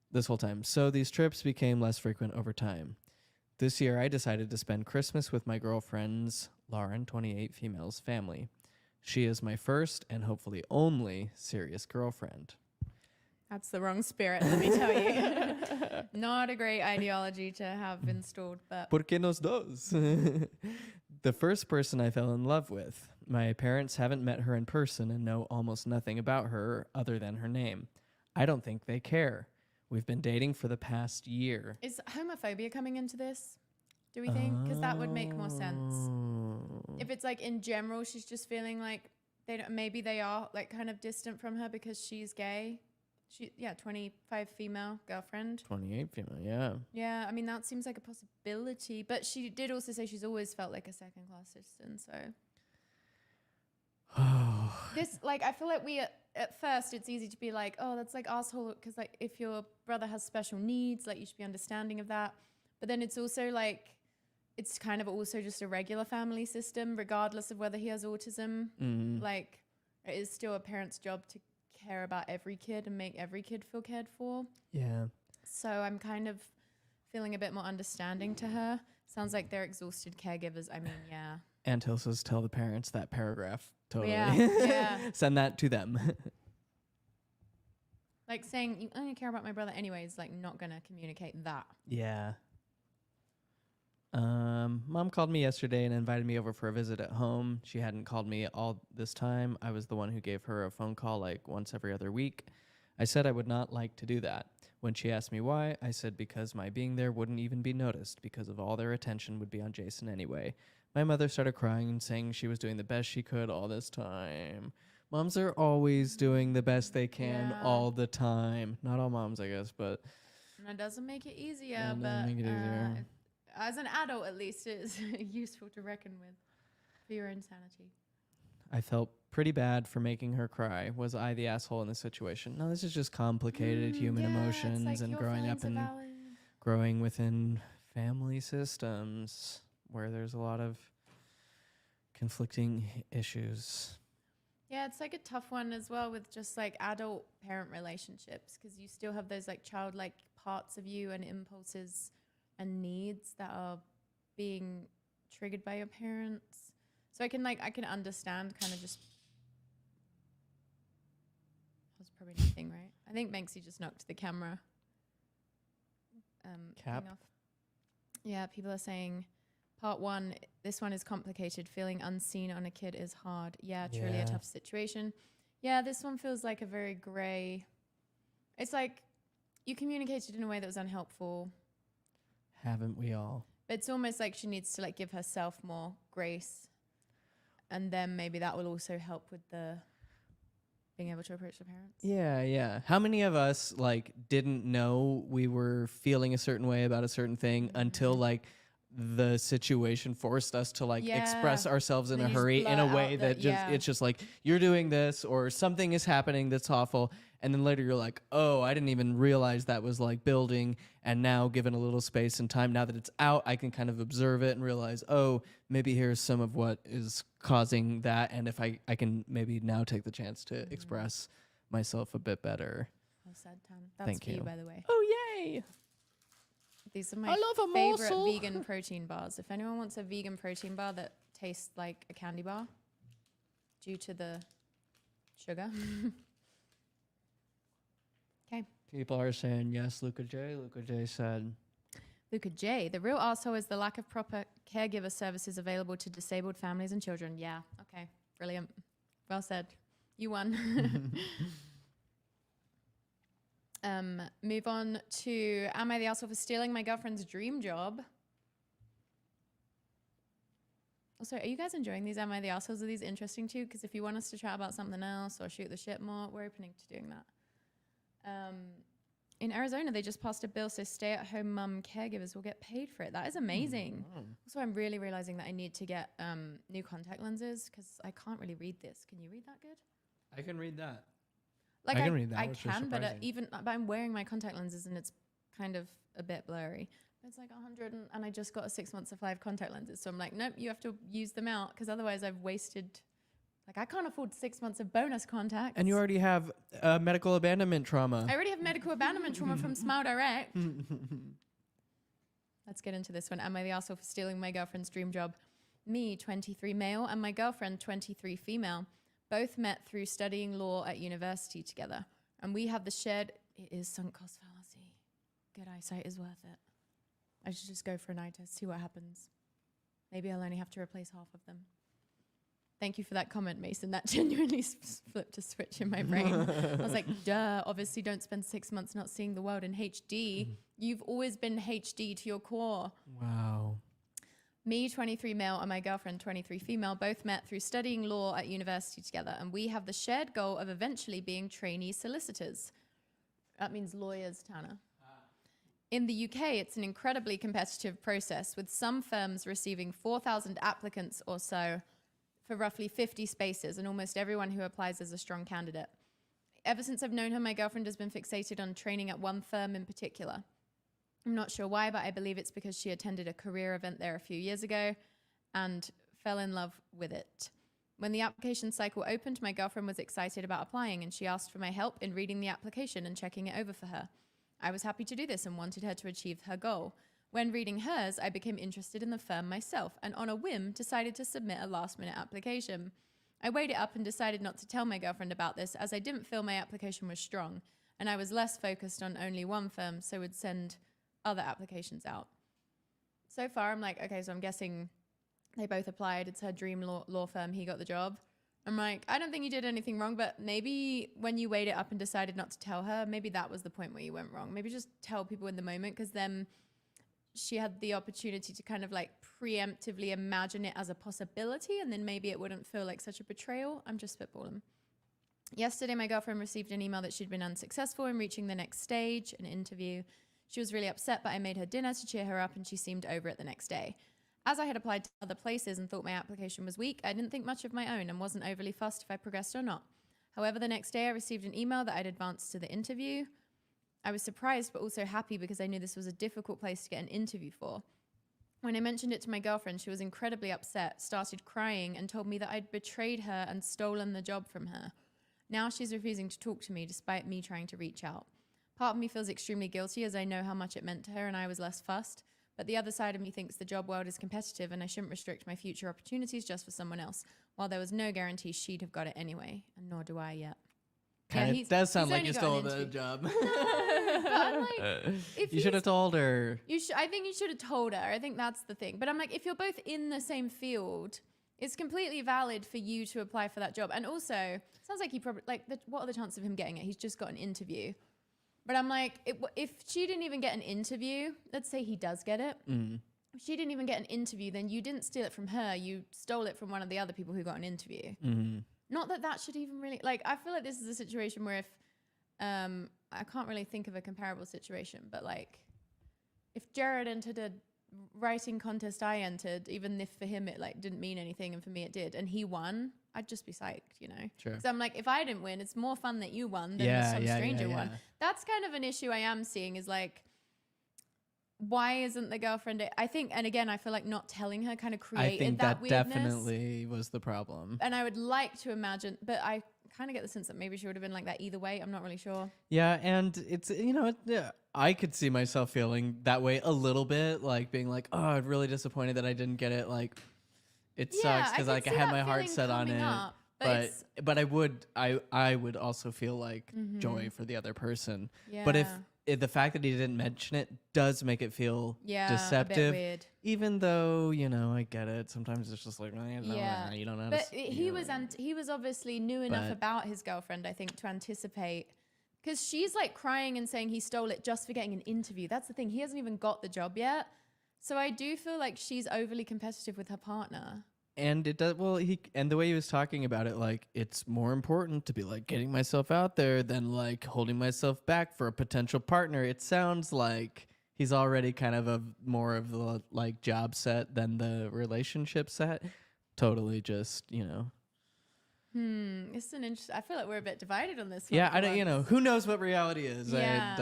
this whole time. So these trips became less frequent over time. This year, I decided to spend Christmas with my girlfriend's, Lauren, 28, female's family. She is my first and hopefully only serious girlfriend. That's the wrong spirit, let me tell you. Not a great ideology to have installed, but... ¿Por qué nos dos? The first person I fell in love with. My parents haven't met her in person and know almost nothing about her other than her name. I don't think they care. We've been dating for the past year. Is homophobia coming into this? Do we think? Because that would make more sense. If it's like in general, she's just feeling like maybe they are like kind of distant from her because she's gay. 25 female girlfriend. 28 female, yeah. Yeah, I mean, that seems like a possibility. But she did also say she's always felt like a second-class citizen, so. This, like, I feel like at first, it's easy to be like, oh, that's like asshole, because like if your brother has special needs, like you should be understanding of that. But then it's also like, it's kind of also just a regular family system, regardless of whether he has autism. Like, it is still a parent's job to care about every kid and make every kid feel cared for. Yeah. So I'm kind of feeling a bit more understanding to her. Sounds like they're exhausted caregivers. I mean, yeah. And Hill says, tell the parents that paragraph. Totally. Yeah. Send that to them. Like saying, you only care about my brother anyway is like not going to communicate that. Yeah. Mom called me yesterday and invited me over for a visit at home. She hadn't called me all this time. I was the one who gave her a phone call like once every other week. I said I would not like to do that. When she asked me why, I said because my being there wouldn't even be noticed because of all their attention would be on Jason anyway. My mother started crying and saying she was doing the best she could all this time. Moms are always doing the best they can all the time. Not all moms, I guess, but... And it doesn't make it easier, but... as an adult, at least, it is useful to reckon with for your insanity. I felt pretty bad for making her cry. Was I the asshole in this situation? No, this is just complicated human emotions like and growing up and growing within family systems where there's a lot of conflicting issues. Yeah, it's like a tough one as well with just like adult parent relationships because you still have those like childlike parts of you and impulses and needs that are being triggered by your parents. So I can understand kind of just was probably nothing, right? I think Banksy just knocked the camera Cap. thing off. Yeah, people are saying, part 1, this one is complicated. Feeling unseen on a kid is hard. Yeah, truly a tough situation. Yeah, this one feels like a very gray. It's like you communicated in a way that was unhelpful. Haven't we all? But it's almost like she needs to like give herself more grace. And then maybe that will also help with the being able to approach the parents. Yeah. How many of us like didn't know we were feeling a certain way about a certain thing until like the situation forced us to like express ourselves in a hurry in a way that just it's just like you're doing this or something is happening that's awful, and then later you're like, oh, I didn't even realize that was like building, and now given a little space and time, now that it's out, I can kind of observe it and realize, oh, maybe here's some of what is causing that, and if I can maybe now take the chance to express myself a bit better. Well said, Tan. That's for you, by the way. Oh, yay! These are my favorite vegan protein bars. If anyone wants a vegan protein bar that tastes like a candy bar due to the sugar. Okay. People are saying yes, Luca J. Luca J said. Luca J. The real arsehole is the lack of proper caregiver services available to disabled families and children. Yeah. Okay. Brilliant. Well said. You won. Move on to, am I the asshole for stealing my girlfriend's dream job? Also, are you guys enjoying these Am I the Assholes? Are these interesting to you? Because if you want us to chat about something else or shoot the shit more, we're opening to doing that. In Arizona, they just passed a bill so stay-at-home mum caregivers will get paid for it. That is amazing. Also, I'm really realizing that I need to get new contact lenses because I can't really read this. Can you read that good? I can read that. Like I can read that. I can, but but I'm wearing my contact lenses and it's kind of a bit blurry. It's like 100 and I just got a 6 month supply of contact lenses. So I'm like, nope, you have to use them out because otherwise I've wasted, like I can't afford 6 months of bonus contacts. And you already have medical abandonment trauma. I already have medical abandonment trauma from Smile Direct. Let's get into this one. Am I the asshole for stealing my girlfriend's dream job? Me, 23 male, and my girlfriend, 23 female. Both met through studying law at university together. And we have the shared, it is sunk cost fallacy. Good eyesight is worth it. I should just go for an eye test, see what happens. Maybe I'll only have to replace half of them. Thank you for that comment, Mason. That genuinely flipped a switch in my brain. I was like, duh, obviously don't spend 6 months not seeing the world in HD. You've always been HD to your core. Wow. Me, 23 male, and my girlfriend, 23 female, both met through studying law at university together, and we have the shared goal of eventually being trainee solicitors. That means lawyers, Tanner. In the UK, it's an incredibly competitive process, with some firms receiving 4,000 applicants or so for roughly 50 spaces, and almost everyone who applies is a strong candidate. Ever since I've known her, my girlfriend has been fixated on training at one firm in particular. I'm not sure why, but I believe it's because she attended a career event there a few years ago and fell in love with it. When the application cycle opened, my girlfriend was excited about applying, and she asked for my help in reading the application and checking it over for her. I was happy to do this and wanted her to achieve her goal. When reading hers, I became interested in the firm myself and on a whim decided to submit a last-minute application. I weighed it up and decided not to tell my girlfriend about this as I didn't feel my application was strong and I was less focused on only one firm, so would send other applications out. So far, I'm like, okay, so I'm guessing they both applied. It's her dream law firm. He got the job. I'm like, I don't think you did anything wrong, but maybe when you weighed it up and decided not to tell her, maybe that was the point where you went wrong. Maybe just tell people in the moment, because then she had the opportunity to kind of like preemptively imagine it as a possibility, and then maybe it wouldn't feel like such a betrayal. I'm just spitballing. Yesterday, my girlfriend received an email that she'd been unsuccessful in reaching the next stage, an interview. She was really upset, but I made her dinner to cheer her up, and she seemed over it the next day. As I had applied to other places and thought my application was weak, I didn't think much of my own and wasn't overly fussed if I progressed or not. However, the next day I received an email that I'd advanced to the interview. I was surprised but also happy because I knew this was a difficult place to get an interview for. When I mentioned it to my girlfriend, she was incredibly upset, started crying, and told me that I'd betrayed her and stolen the job from her. Now she's refusing to talk to me despite me trying to reach out. Part of me feels extremely guilty as I know how much it meant to her and I was less fussed. But the other side of me thinks the job world is competitive and I shouldn't restrict my future opportunities just for someone else, while there was no guarantee she'd have got it anyway, and nor do I yet. Kind of does sound like you stole the job. No, but I'm like, if you should have told her. I think you should have told her. I think that's the thing. But I'm like, if you're both in the same field, it's completely valid for you to apply for that job. And also, sounds like he probably what are the chances of him getting it? He's just got an interview. But I'm like, if she didn't even get an interview, let's say he does get it. If she didn't even get an interview, then you didn't steal it from her. You stole it from one of the other people who got an interview. Not that should even really, I feel like this is a situation where if, I can't really think of a comparable situation, but if Jared entered a writing contest I entered, even if for him it didn't mean anything and for me it did, and he won, I'd just be psyched, you know? Sure. So I'm like, if I didn't win, it's more fun that you won than some stranger won. That's kind of an issue I am seeing is why isn't the girlfriend? I think, and again, I feel like not telling her kind of created that weirdness. Definitely was the problem. And I would like to imagine, but I kind of get the sense that maybe she would have been like that either way. I'm not really sure. Yeah, and it's, I could see myself feeling that way a little bit, being like, oh, I'm really disappointed that I didn't get it. It sucks because I had my heart set on it. But I would also feel joy for the other person. Yeah. But if the fact that he didn't mention it does make it feel deceptive. A bit weird. Even though, I get it. Sometimes it's just you don't know. But he was obviously knew enough about his girlfriend, I think, to anticipate. Because she's crying and saying he stole it just for getting an interview. That's the thing. He hasn't even got the job yet. So I do feel like she's overly competitive with her partner. And it does and the way he was talking about it, it's more important to be getting myself out there than holding myself back for a potential partner. It sounds like he's already kind of more of the job set than the relationship set. Totally just, It's an interesting. I feel like we're a bit divided on this one. Yeah, I don't. Who knows what reality is? Yeah.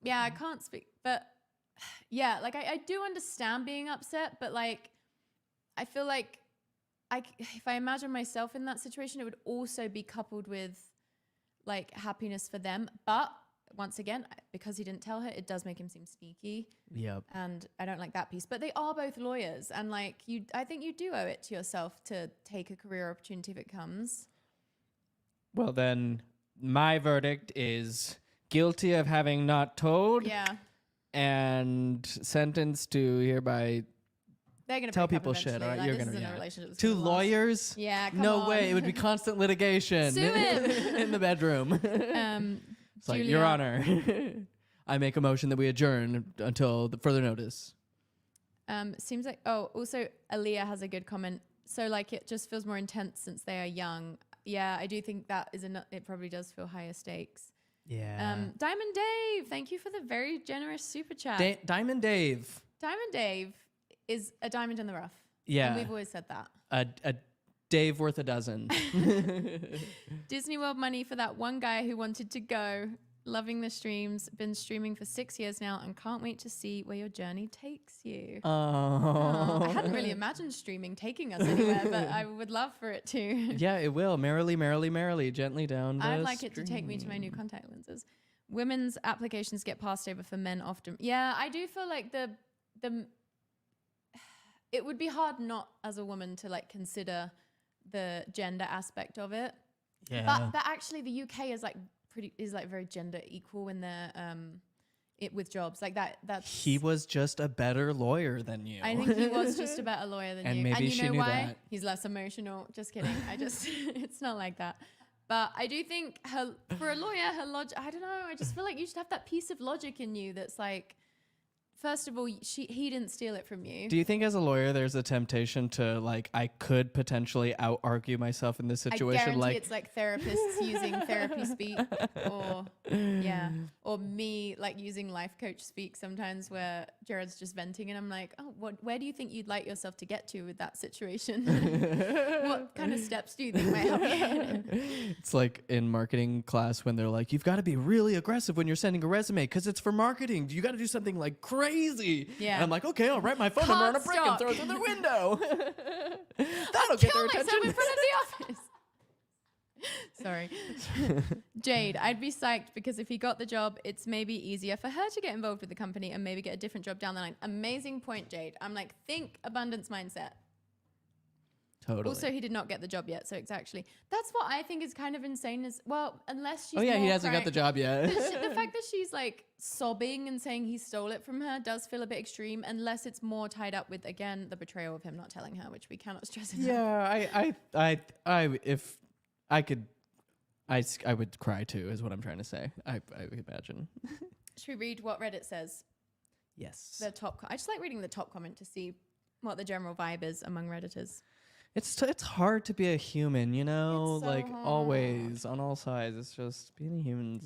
Yeah, I can't speak, but yeah, I do understand being upset, but I feel like if I imagine myself in that situation, it would also be coupled with happiness for them. But once again, because he didn't tell her, it does make him seem sneaky. Yep. And I don't like that piece. But they are both lawyers, and I think you do owe it to yourself to take a career opportunity if it comes. Well, then my verdict is guilty of having not told. Yeah. And sentenced to hereby. They're gonna tell people shit. All right, you're gonna. A relationship. Two lawyers? Yeah. No way. It would be constant litigation. Sue him. In the bedroom. It's Your Honor, I make a motion that we adjourn until the further notice. Seems like. Oh, also, AmItheA has a good comment. So it just feels more intense since they are young. Yeah, I do think that is it probably does feel higher stakes. Yeah. Diamond Dave, thank you for the very generous super chat. Diamond Dave. Diamond Dave is a diamond in the rough. Yeah. And we've always said that. A Dave worth a dozen. Disney World money for that one guy who wanted to go. Loving the streams. Been streaming for 6 years now and can't wait to see where your journey takes you. Oh. I hadn't really imagined streaming taking us anywhere, but I would love for it to. Yeah, it will. Merrily, merrily, merrily, gently down the I'd like it to take me to my new contact lenses. Women's applications get passed over for men often. Yeah, I do feel like it would be hard not as a woman to consider the gender aspect of it. Yeah. But actually the UK is very gender equal in their with jobs that's he was just a better lawyer than you. I think he was just a better lawyer than and you. Maybe and you she know knew why? That. He's less emotional. Just kidding. It's not like that. But I do think for a lawyer, her logic, I don't know, I just feel like you should have that piece of logic in you that's first of all, he didn't steal it from you. Do you think as a lawyer there's a temptation to I could potentially out-argue myself in this situation? I guarantee it's therapists using therapy speak or me using life coach speak sometimes where Jared's just venting and I'm like, oh, where do you think you'd like yourself to get to with that situation? What kind of steps do you think might help you? It's like in marketing class when they're like, you've got to be really aggressive when you're sending a resume because it's for marketing. You got to do something crazy. Yeah. And I'm like, okay, I'll write my phone number on a brick and throw it through the window. That'll get their attention. In front of the office. Sorry. Jade, I'd be psyched because if he got the job, it's maybe easier for her to get involved with the company and maybe get a different job down the line. Amazing point, Jade. I'm think abundance mindset. Totally. Also, he did not get the job yet, so it's actually that's what I think is kind of insane. Is well, unless she's he hasn't got the job yet. The fact that she's like sobbing and saying he stole it from her does feel a bit extreme. Unless it's more tied up with again the betrayal of him not telling her, which we cannot stress enough. Yeah, I if I could, I would cry too. Is what I'm trying to say. I would imagine. Should we read what Reddit says? Yes. The top. I just like reading the top comment to see what the general vibe is among Redditors. It's hard to be a human, you know, It's so like hard. always on all sides. It's just being a human.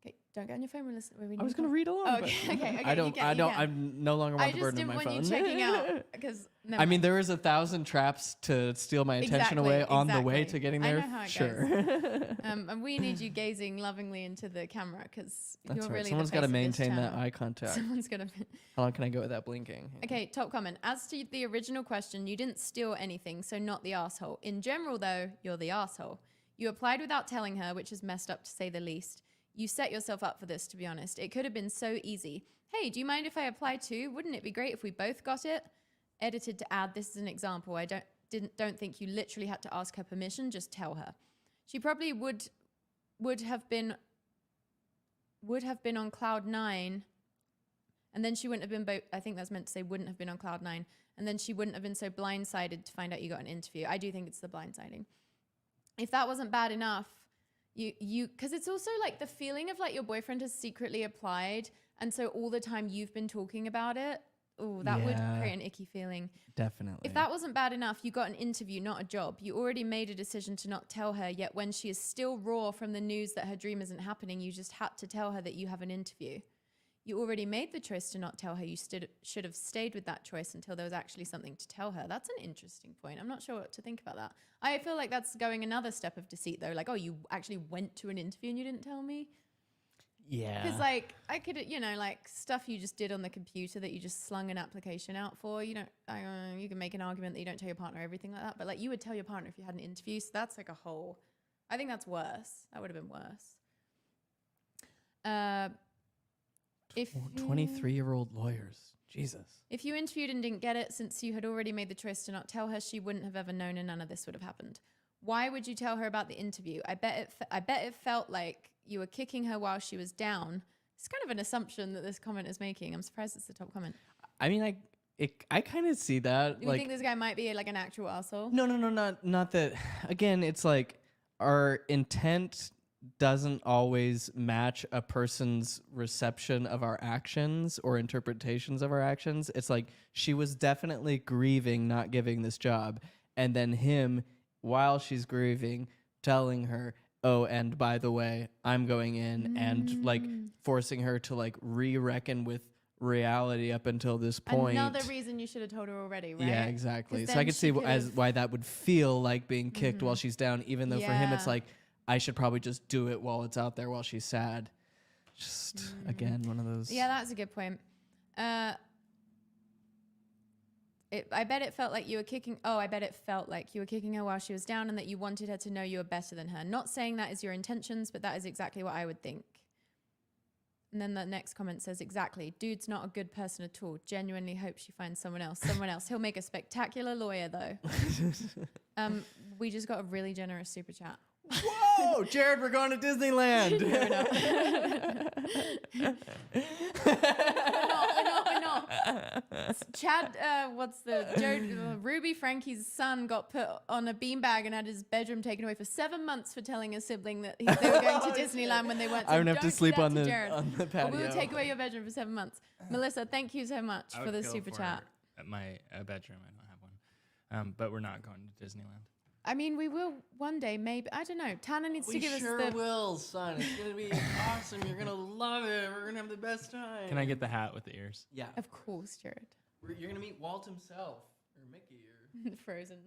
Okay, don't get on your phone. We're reading. I was gonna read along. Oh, okay. I don't. I'm no longer want the burden of my phone. I just didn't want you checking out because. I mean, there is 1,000 traps to steal my attention away on the way to getting there. I know how it goes. And we need you gazing lovingly into the camera because you're That's right. really. Someone's got to maintain that eye contact. Someone's got to. How long can I go without blinking? Okay, top comment. As to the original question, you didn't steal anything, so not the asshole. In general, though, you're the asshole. You applied without telling her, which is messed up to say the least. You set yourself up for this, to be honest. It could have been so easy. Hey, do you mind if I apply too? Wouldn't it be great if we both got it? Edited to add, this is an example. I don't think you literally had to ask her permission, just tell her. She probably would have been on cloud 9, and then she wouldn't have been I think that's meant to say wouldn't have been on cloud 9, and then she wouldn't have been so blindsided to find out you got an interview. I do think it's the blindsiding. If that wasn't bad enough, you because it's also like the feeling of like your boyfriend has secretly applied, and so all the time you've been talking about it. Oh, that would create an icky feeling. Definitely. If that wasn't bad enough, you got an interview, not a job. You already made a decision to not tell her, yet when she is still raw from the news that her dream isn't happening, you just had to tell her that you have an interview. You already made the choice to not tell her. You should have stayed with that choice until there was actually something to tell her. That's an interesting point. I'm not sure what to think about that. I feel like that's going another step of deceit, though. Like, oh, you actually went to an interview and you didn't tell me? Yeah. Because, like, I could, like stuff you just did on the computer that you just slung an application out for. You can make an argument that you don't tell your partner everything like that. But, like, you would tell your partner if you had an interview. So that's like a whole, I think that's worse. That would have been worse. If 23-year-old lawyers. Jesus. If you interviewed and didn't get it, since you had already made the choice to not tell her, she wouldn't have ever known and none of this would have happened. Why would you tell her about the interview? I bet it felt like you were kicking her while she was down. It's kind of an assumption that this comment is making. I'm surprised it's the top comment. I mean, I kind of see that. Do you think this guy might be like an actual asshole? No, not that. Again, it's like our intent doesn't always match a person's reception of our actions or interpretations of our actions. It's like she was definitely grieving not giving this job, and then him, while she's grieving, telling her, oh, and by the way, I'm going in, and like forcing her to like re-reckon with reality up until this point. Another reason you should have told her already, right? Yeah, exactly. So I could see why that would feel like being kicked while she's down, even though for him it's like, I should probably just do it while it's out there while she's sad. Just, again, one of those. Yeah, that's a good point. I bet it felt like you were kicking. Oh, I bet it felt like you were kicking her while she was down and that you wanted her to know you were better than her. Not saying that is your intentions, but that is exactly what I would think. And then the next comment says, exactly. Dude's not a good person at all. Genuinely hope she finds someone else. He'll make a spectacular lawyer, though. We just got a really generous super chat. Whoa, Jared, we're going to Disneyland. No, we're not. Chad, Ruby Frankie's son got put on a beanbag and had his bedroom taken away for 7 months for telling a sibling that they were going to Disneyland when they weren't. So I would have to sleep on the patio. But we will take away your bedroom for 7 months. Melissa, thank you so much for the super chat. At my bedroom, I don't have one. But we're not going to Disneyland. I mean, we will one day, maybe. I don't know. Tana needs to give us the... We sure will, son. It's going to be awesome. You're going to love it. We're going to have the best time. Can I get the hat with the ears? Yeah. Of course, Jared. You're going to meet Walt himself. Or Mickey. Or Frozen.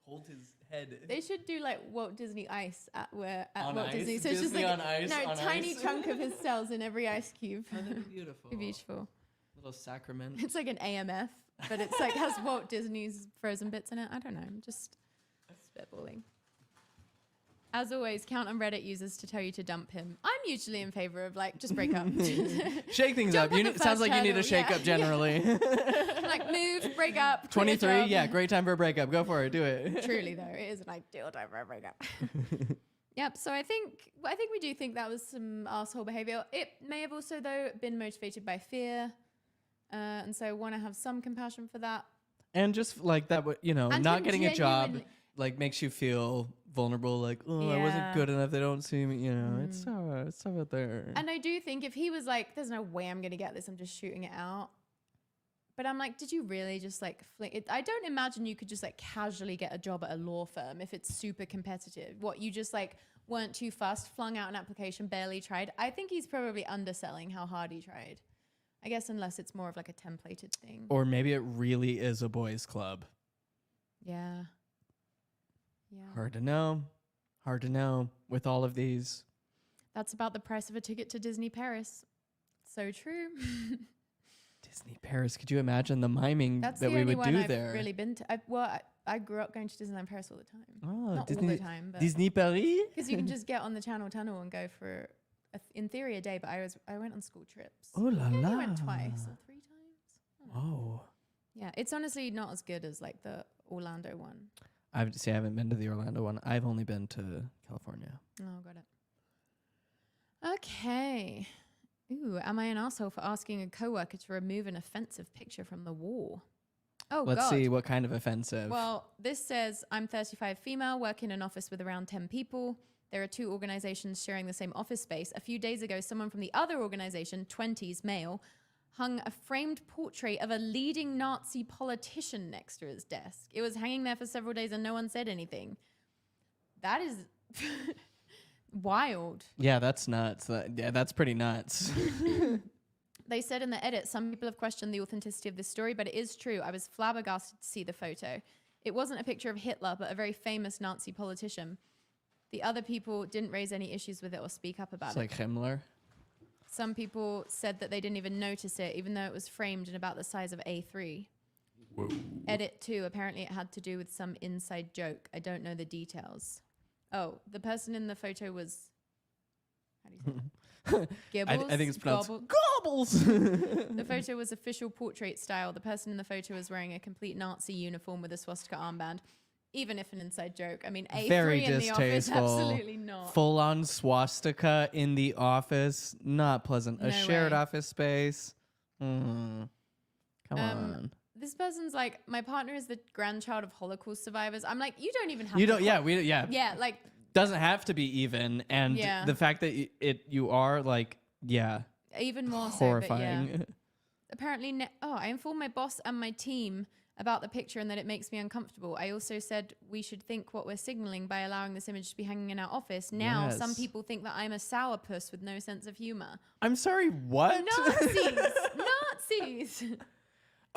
Hold his head. They should do like Walt Disney Ice at Walt ice? Disney. So it's just like on ice, a tiny chunk of his cells in every ice cube. Oh, that'd be beautiful. Be beautiful. Little sacrament. It's like an AMF, but it's like has Walt Disney's Frozen bits in it. I don't know. I'm just spitballing. As always, count on Reddit users to tell you to dump him. I'm usually in favor of like, just break up. Shake things up. Sounds like you need a shake up generally. Like move, break up. 23, yeah, great time for a breakup. Go for it. Do it. Truly though, it is an ideal time for a breakup. Yep. So I think we do think that was some asshole behavior. It may have also though been motivated by fear, and so want to have some compassion for that. And just like that, And not getting a job like makes you feel vulnerable. Like, I wasn't good enough. They don't see me. It's tough out there. And I do think if he was like, "There's no way I'm gonna get this. I'm just shooting it out." But I'm like, did you really just like fling it? I don't imagine you could just like casually get a job at a law firm if it's super competitive. What, you just like weren't too fussed, flung out an application, barely tried? I think he's probably underselling how hard he tried. I guess unless it's more of like a templated thing. Or maybe it really is a boys' club. Yeah. Hard to know with all of these. That's about the price of a ticket to Disney Paris. So true. Disney Paris. Could you imagine the miming That's that the we only would one do I've there? really been to. I grew up going to Disneyland Paris all the time. Oh, Not all the time, but Disney Paris? because you can just get on the Channel Tunnel and go for, in theory, a day. But I went on school trips. Oh la la! I went twice or 3 times. Oh. Yeah, it's honestly not as good as like the Orlando one. I haven't been to the Orlando one. I've only been to California. Oh, got it. Okay. Ooh, am I an asshole for asking a coworker to remove an offensive picture from the wall? Oh, Let's see what kind of offensive. Well, this says, I'm 35 female, work in an office with around 10 people. There are 2 organizations sharing the same office space. A few days ago, someone from the other organization, 20s male, hung a framed portrait of a leading Nazi politician next to his desk. It was hanging there for several days and no one said anything. That is wild. Yeah, that's nuts. That's pretty nuts. They said in the edit, some people have questioned the authenticity of this story, but it is true. I was flabbergasted to see the photo. It wasn't a picture of Hitler, but a very famous Nazi politician. The other people didn't raise any issues with it or speak up about It's it. like Himmler. Some people said that they didn't even notice it, even though it was framed and about the size of A3. Whoa. Edit 2, apparently it had to do with some inside joke. I don't know the details. Oh, the person in the photo was... How do you say that? Gibbles? I think it's pronounced Gobbles. The photo was official portrait style. The person in the photo was wearing a complete Nazi uniform with a swastika armband. Even if an inside joke. I mean, A3 Very in the office, distasteful. absolutely not. Full-on swastika in the office. Not pleasant. No a shared way. office space. Come on. This person's like, my partner is the grandchild of Holocaust survivors. I'm like, you don't even have You to... don't... Yeah, Yeah, like... Doesn't have to be even. And Yeah. the fact that you are like, yeah. Even more horrifying. so, but yeah. Apparently, I informed my boss and my team about the picture and that it makes me uncomfortable. I also said we should think what we're signaling by allowing this image to be hanging in our office. Now, Yes. some people think that I'm a sourpuss with no sense of humor. I'm sorry, what? Nazis!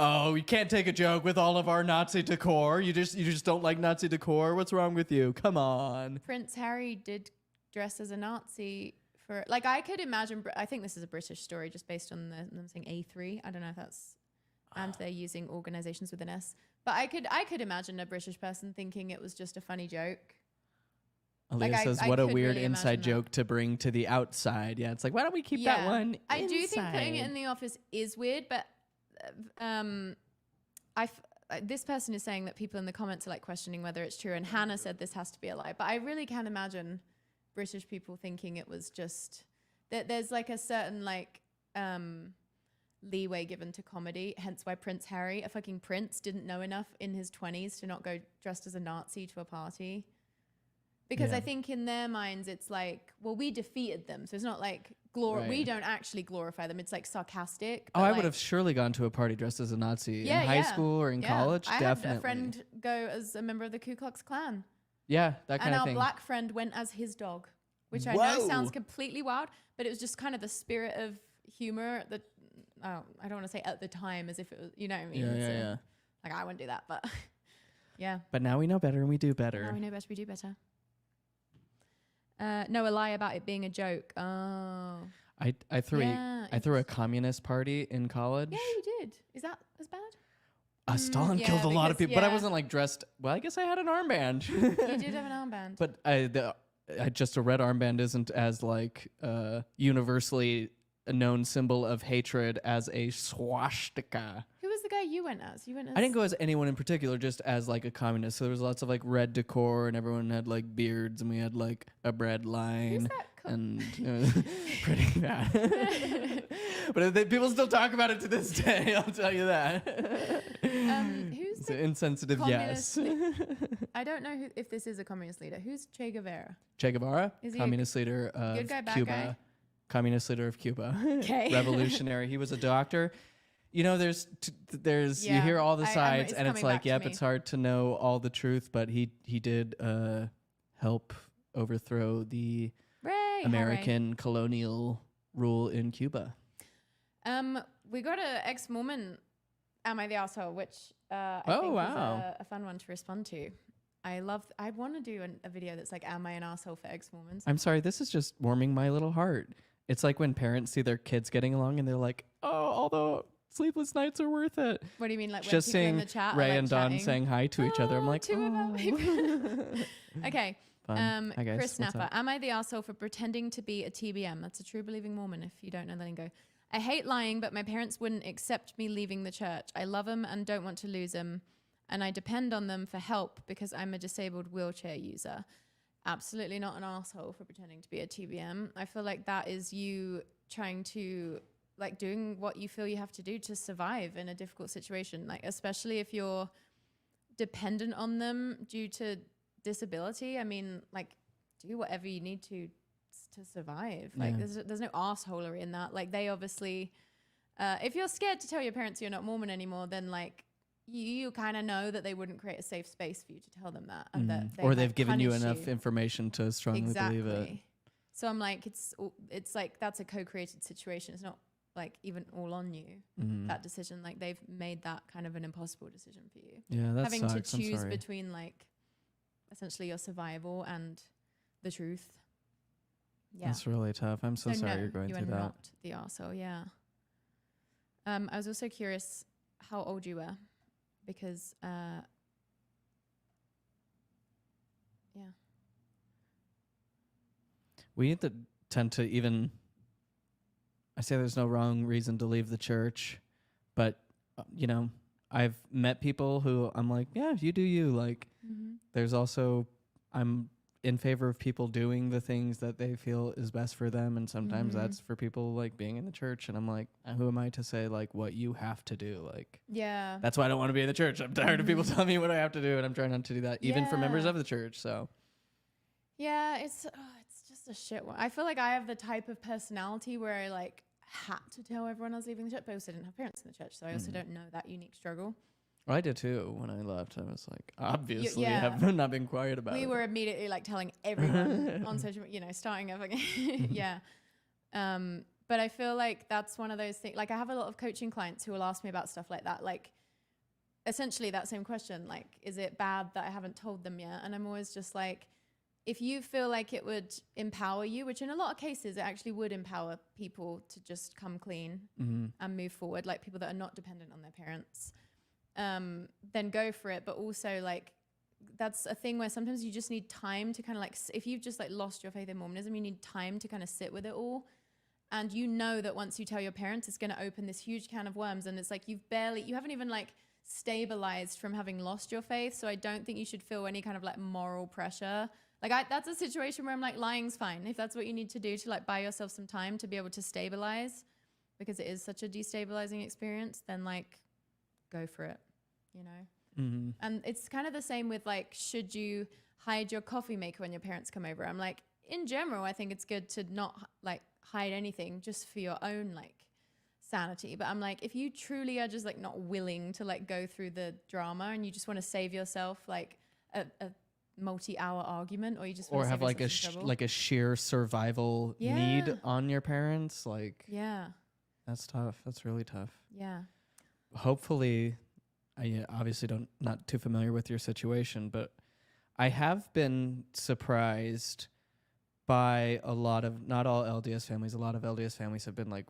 Oh, you can't take a joke with all of our Nazi decor. You just don't like Nazi decor. What's wrong with you? Come on. Prince Harry did dress as a Nazi for, like, I could imagine, I think this is a British story just based on them saying A3. I don't know if that's, and they're using organizations with an S. But I could imagine a British person thinking it was just a funny joke. Aaliyah says, what a weird inside joke to bring to the outside. Yeah, it's like, why don't we keep that one inside? I do think putting it in the office is weird, but this person is saying that people in the comments are like questioning whether it's true, and Hannah said this has to be a lie. But I really can't imagine British people thinking it was just that. There's like a certain like leeway given to comedy, hence why Prince Harry, a fucking prince, didn't know enough in his 20s to not go dressed as a Nazi to a party. Because I think in their minds, it's like, well, we defeated them. So it's not like we don't actually glorify them. It's like sarcastic. Oh, I would have surely gone to a party dressed as a Nazi in high school or in college. I Definitely. had a friend go as a member of the Ku Klux Klan. Yeah, that kind and of our thing. black friend went as his dog, which I know sounds completely wild, but it was just kind of the spirit of humor that, I don't want to say at the time as if it was, you know what I mean? Yeah. Like, I wouldn't do that, but yeah. But now we know better and we do better. Now we know better, we do better. No, a lie about it being a joke. Oh. I threw a communist party in college. Yeah, you did. Is that as bad? Stalin killed a lot of people, but I wasn't like dressed. Well, I guess I had an armband. You did have an armband. But just a red armband isn't as like universally a known symbol of hatred as a swastika. Who was the guy you went as? I didn't go as anyone in particular, just as like a communist. So there was lots of like red decor, and everyone had like beards, and we had like a bread line. Who's that? And pretty bad. But people still talk about it to this day, I'll tell you that. Who's it's an insensitive yes. I don't know if this is a communist leader. Who's Che Guevara? Che Guevara, is he communist leader of good guy, bad Cuba. Guy? Communist leader of Cuba. Okay. Revolutionary. He was a doctor. You know, there's you hear all the sides, and it's like, yep, it's hard to know all the truth, but he did help overthrow the American colonial rule in Cuba. We got an ex-Mormon, Am I the Asshole, which I think is a fun one to respond to. I want to do a video that's like, am I an asshole for ex-Mormons? I'm sorry, this is just warming my little heart. It's like when parents see their kids getting along and they're like, oh, all the sleepless nights are worth it. What do you mean? Like when just people seeing in the chat Ray like and Dawn saying hi to each other. I'm like, Okay. Hi guys. Chris Snapper, am I the asshole for pretending to be a TBM? That's a true believing Mormon, if you don't know the lingo. I hate lying, but my parents wouldn't accept me leaving the church. I love them and don't want to lose them, and I depend on them for help because I'm a disabled wheelchair user. Absolutely not an asshole for pretending to be a TBM. I feel like that is you trying to, like, doing what you feel you have to do to survive in a difficult situation, like especially if you're dependent on them due to disability. I mean, like, do whatever you need to survive. Like, there's no assholery in that. Like, they obviously, if you're scared to tell your parents you're not Mormon anymore, then like you kind of know that they wouldn't create a safe space for you to tell them that, and that or they've given you enough information to strongly believe it. So I'm like, it's like that's a co-created situation. It's not like even all on you, that decision. Like, they've made that kind of an impossible decision for you. Yeah, that having sucks. to choose between like essentially your survival and the truth. Yeah, that's really tough. I'm so sorry you're going through that. You are not the arsehole. Yeah. I was also curious how old you were, because we tend to even. I say there's no wrong reason to leave the church, but you know, I've met people who I'm like, yeah, you do you. Like, there's also, I'm in favor of people doing the things that they feel is best for them, and sometimes that's for people like being in the church, and I'm like, who am I to say like what you have to do? Like, yeah, that's why I don't want to be in the church. I'm tired of people telling me what I have to do, and I'm trying not to do that, even for members of the church. So yeah, it's just a shit one. I feel like I have the type of personality where I like had to tell everyone I was leaving the church, but I also didn't have parents in the church, so I also don't know that unique struggle. Well, I did too. When I left, I was like, obviously, have not been quiet about it. We were immediately like telling everyone on social media, you know, starting up again. Yeah. But I feel like that's one of those things. Like, I have a lot of coaching clients who will ask me about stuff like that. Like, essentially that same question, like, is it bad that I haven't told them yet? And I'm always just like, if you feel like it would empower you, which in a lot of cases it actually would empower people to just come clean and move forward, like people that are not dependent on their parents, then go for it. But also, like, that's a thing where sometimes you just need time to kind of like, if you've just like lost your faith in Mormonism, you need time to kind of sit with it all. And you know that once you tell your parents, it's going to open this huge can of worms. And it's like, you haven't even like stabilized from having lost your faith. So I don't think you should feel any kind of like moral pressure. Like, that's a situation where I'm like, lying's fine. If that's what you need to do to like buy yourself some time to be able to stabilize, because it is such a destabilizing experience, then like go for it, you know? And it's kind of the same with like, should you hide your coffee maker when your parents come over? I'm like, in general, I think it's good to not like hide anything just for your own like sanity. But I'm like, if you truly are just like not willing to like go through the drama and you just want to save yourself like a multi-hour argument, or you just want to have like a sheer survival need on your parents, like, that's tough. That's really tough. Yeah. Hopefully, I obviously not too familiar with your situation, but I have been surprised by a lot of, not all LDS families, a lot of LDS families have been like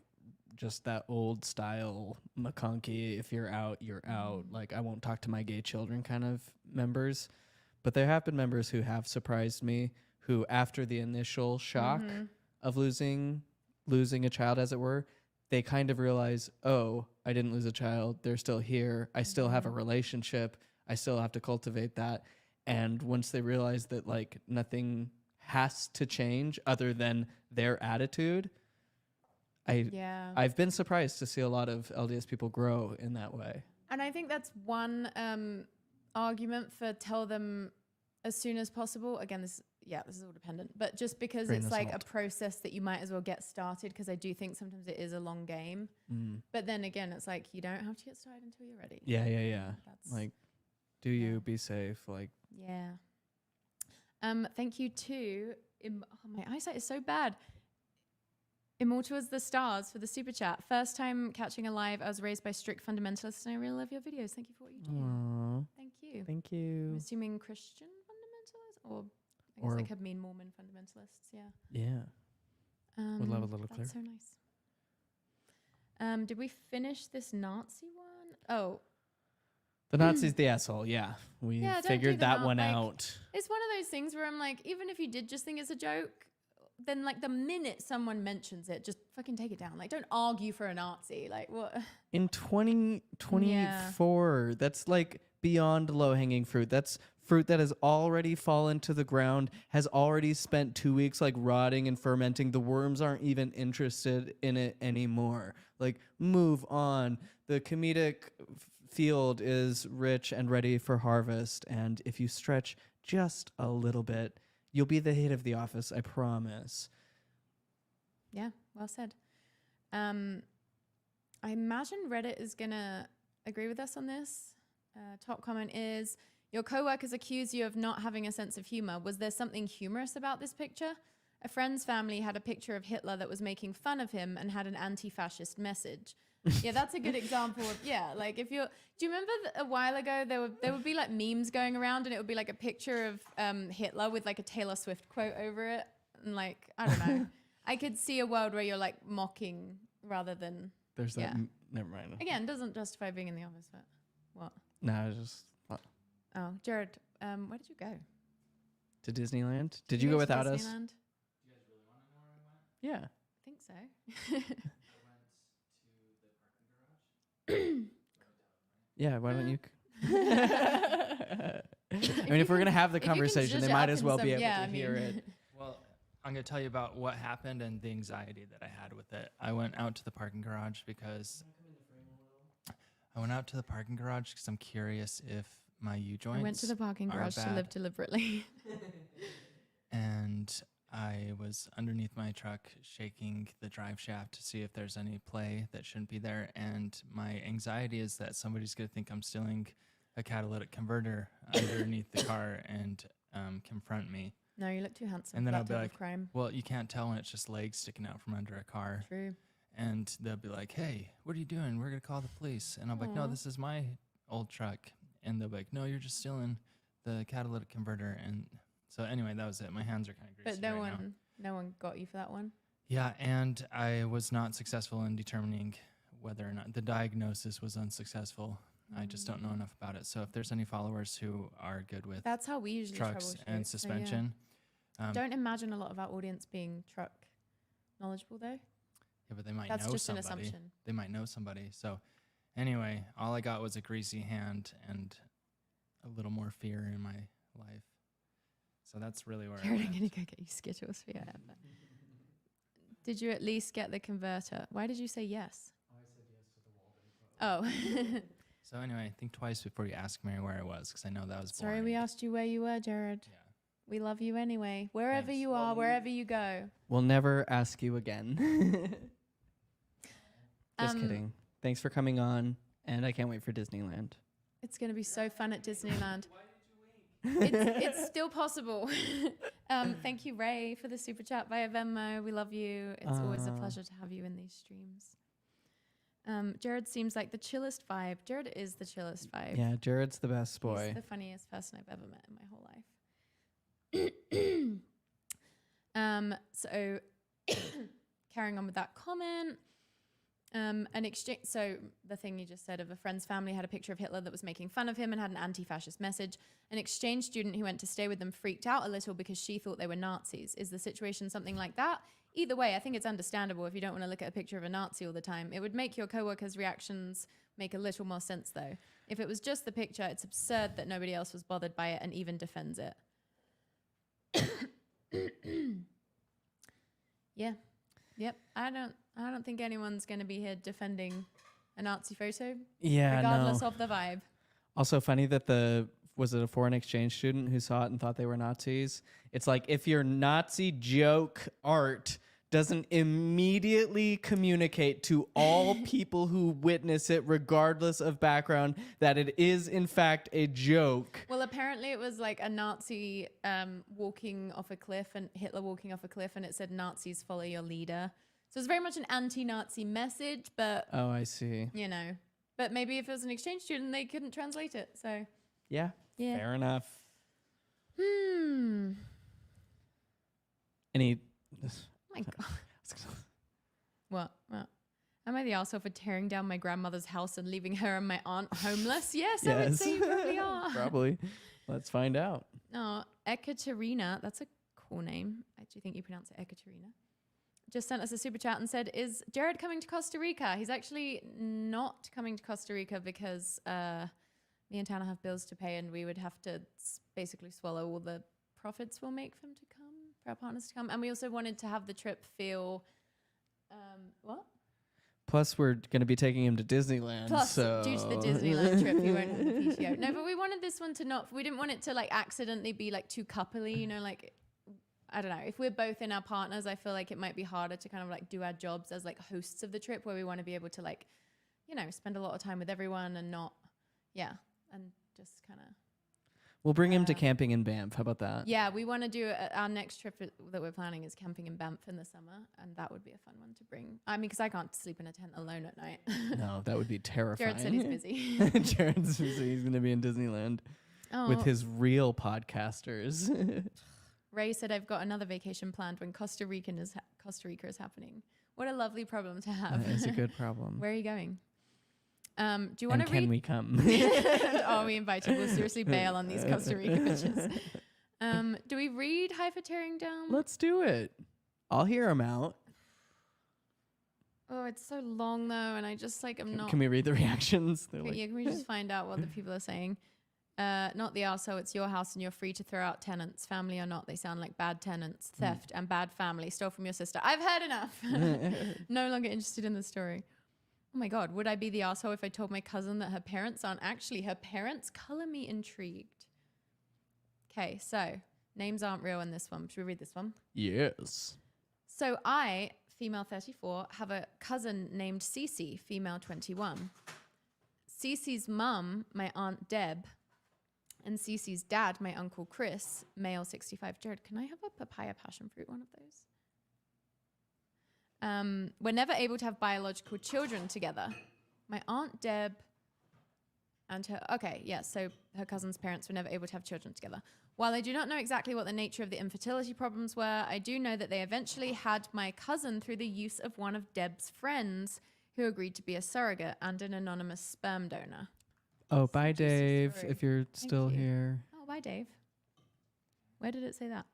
just that old style McConkie, if you're out, you're out. Like, I won't talk to my gay children kind of members. But there have been members who have surprised me, who, after the initial shock of losing a child, as it were, they kind of realize, oh, I didn't lose a child. They're still here. I still have a relationship. I still have to cultivate that. And once they realize that like nothing has to change other than their attitude, I've been surprised to see a lot of LDS people grow in that way. And I think that's one argument for tell them as soon as possible. Again, this is all dependent, but just because it's like a process that you might as well get started, because I do think sometimes it is a long game. But then again, it's like you don't have to get started until you're ready. Yeah. That's like, do you be safe? Like, yeah. Thank you to my eyesight is so bad. Immortal as the Stars for the super chat. First time catching a live. I was raised by strict fundamentalists, and I really love your videos. Thank you for what you do. Aww. Thank you. Thank you. I'm assuming Christian fundamentalists, or I guess it could mean Mormon fundamentalists. Yeah. Yeah. Would love a little clear. That's so nice. Did we finish this Nazi one? Oh. The Nazi's the asshole. Yeah. We figured that one out. It's one of those things where I'm like, even if you did just think it's a joke, then like the minute someone mentions it, just fucking take it down. Like, don't argue for a Nazi. Like, what? In 2024, that's like beyond low-hanging fruit. That's fruit that has already fallen to the ground, has already spent 2 weeks like rotting and fermenting. The worms aren't even interested in it anymore. Like, move on. The comedic field is rich and ready for harvest. And if you stretch just a little bit, you'll be the hit of The Office, I promise. Yeah, well said. I imagine Reddit is going to agree with us on this. Top comment is, your coworkers accuse you of not having a sense of humor. Was there something humorous about this picture? A friend's family had a picture of Hitler that was making fun of him and had an anti-fascist message. Yeah, that's a good example of, like if you're, do you remember a while ago there would be like memes going around and it would be like a picture of Hitler with like a Taylor Swift quote over it, and like, I don't know. I could see a world where you're like mocking rather than, there's that, never mind. Again, doesn't justify being in the office, but what? No, just what? Oh, Jared, where did you go? To Disneyland? Did you go without us? You guys really want to know where I went? Yeah. I think so. Yeah, why don't you? I mean, if we're going to have the conversation, they might as well be able to hear it. Well, I'm going to tell you about what happened and the anxiety that I had with it. I went out to the parking garage because I'm curious if my U-joints I went to the parking garage to live deliberately. And I was underneath my truck shaking the drive shaft to see if there's any play that shouldn't be there. And my anxiety is that somebody's going to think I'm stealing a catalytic converter underneath the car and confront me. No, you look too handsome. And then for I'll that be type like, of crime. well, you can't tell when it's just legs sticking out from under a car. True. And they'll be like, hey, what are you doing? We're going to call the police. And I'm like, no, this is my old truck. And they'll be like, no, you're just stealing the catalytic converter. And so anyway, that was it. My hands are kind of greasy. But now. No one got you for that one? Yeah, and I was not successful in determining whether or not the diagnosis was unsuccessful. I just don't know enough about it. So if there's any followers who are good with that's how we usually trucks and suspension. So yeah. Don't imagine a lot of our audience being truck knowledgeable though. Yeah, but they might that's know just somebody. An assumption. They might know somebody. So anyway, all I got was a greasy hand and a little more fear in my life. So that's really where I'm going to go get you Skittles for your effort. Did you at least get the converter? Why did you say yes? I said yes to the Walden quote. Oh. So anyway, think twice before you ask me where I was, because I know that was boring. Sorry we asked you where you were, Jared. Yeah. We love you anyway. Wherever Thanks. you are, wherever you go. We'll never ask you again. Just kidding. Thanks for coming on, and I can't wait for Disneyland. It's going to be so fun at Disneyland. It's still possible. Thank you, Ray, for the super chat via Venmo. We love you. It's always a pleasure to have you in these streams. Jared seems like the chillest vibe. Jared is the chillest vibe. Yeah, Jared's the best boy. He's the funniest person I've ever met in my whole life. So carrying on with that comment, An exchange. So the thing you just said of a friend's family had a picture of Hitler that was making fun of him and had an anti-fascist message. An exchange student who went to stay with them freaked out a little because she thought they were Nazis. Is the situation something like that? Either way, I think it's understandable if you don't want to look at a picture of a Nazi all the time. It would make your coworkers' reactions make a little more sense, though. If it was just the picture, it's absurd that nobody else was bothered by it and even defends it. Yeah. Yep. I don't think anyone's going to be here defending a Nazi photo. Yeah, regardless of the vibe. Also funny that was it a foreign exchange student who saw it and thought they were Nazis? It's like if your Nazi joke art doesn't immediately communicate to all people who witness it, regardless of background, that it is in fact a joke. Well, apparently it was like a Nazi walking off a cliff and Hitler walking off a cliff, and it said Nazis follow your leader. So it's very much an anti-Nazi message, but oh, I see. You know, but maybe if it was an exchange student, they couldn't translate it. So yeah. Fair enough. Any? Oh my God. What? Am I the arsehole for tearing down my grandmother's house and leaving her and my aunt homeless? Yes, I would say you probably are. Probably. Let's find out. Oh, Ekaterina. That's a cool name. I do think you pronounce it Ekaterina. Just sent us a super chat and said, is Jared coming to Costa Rica? He's actually not coming to Costa Rica because me and Tana have bills to pay and we would have to basically swallow all the profits we'll make for him to come, for our partners to come. And we also wanted to have the trip feel, what? Plus, we're going to be taking him to Disneyland. Plus, due to the Disneyland trip, he won't have the PTO. No, but we wanted this one to not, we didn't want it to like accidentally be like too coupley, you know, like, I don't know. If we're both in our partners, I feel like it might be harder to kind of like do our jobs as like hosts of the trip, where we want to be able to like, you know, spend a lot of time with everyone and not, and just kind of. We'll bring him to camping in Banff. How about that? Yeah, we want to do our next trip that we're planning is camping in Banff in the summer, and that would be a fun one to bring. I mean, because I can't sleep in a tent alone at night. No, that would be terrifying. Jared said he's busy. Jared's busy. He's going to be in Disneyland with his real podcasters. Ray said, I've got another vacation planned when Costa Rica is happening. What a lovely problem to have. It's a good problem. Where are you going? Do you want to read? Can we come? Oh, we invite you. We'll seriously bail on these Costa Rica bitches. Do we read High for Tearing Down? Let's do it. I'll hear them out. Oh, it's so long though, and I just like I'm not. Can we read the reactions? Okay, yeah, can we just find out what the people are saying? Not the arsehole, it's your house and you're free to throw out tenants. Family or not, they sound like bad tenants. Theft and bad family. Stole from your sister. I've heard enough. No longer interested in the story. Oh my God, would I be the arsehole if I told my cousin that her parents aren't actually her parents? Color me intrigued. Okay, so names aren't real in this one. Should we read this one? Yes. So I, female 34, have a cousin named Cece, female 21. Cece's mum, my aunt Deb, and Cece's dad, my uncle Chris, male 65. Jared, can I have a papaya passion fruit, one of those? Were never able to have biological children together. My aunt Deb and her, so her cousin's parents were never able to have children together. While I do not know exactly what the nature of the infertility problems were, I do know that they eventually had my cousin through the use of one of Deb's friends who agreed to be a surrogate and an anonymous sperm donor. Oh, bye, Dave, if you're still here. Oh, bye, Dave. Where did it say that?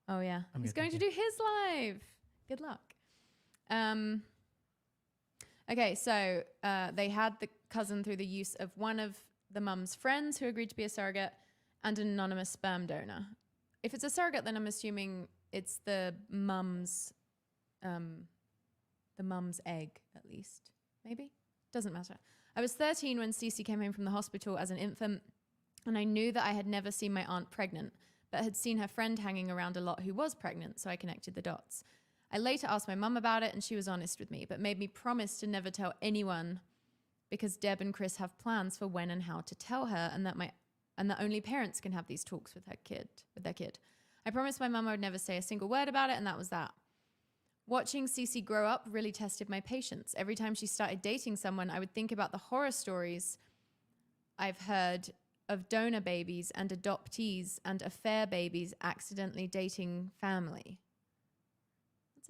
Oh, yeah. He's going to do his live. Good luck. Okay, so they had the cousin through the use of one of the mum's friends who agreed to be a surrogate and an anonymous sperm donor. If it's a surrogate, then I'm assuming it's the mum's egg, at least. Maybe? Doesn't matter. I was 13 when Cece came home from the hospital as an infant, and I knew that I had never seen my aunt pregnant, but had seen her friend hanging around a lot who was pregnant, so I connected the dots. I later asked my mum about it, and she was honest with me, but made me promise to never tell anyone because Deb and Chris have plans for when and how to tell her, and that only parents can have these talks with their kid. I promised my mum I would never say a single word about it, and that was that. Watching Cece grow up really tested my patience. Every time she started dating someone, I would think about the horror stories I've heard of donor babies and adoptees and affair babies accidentally dating family.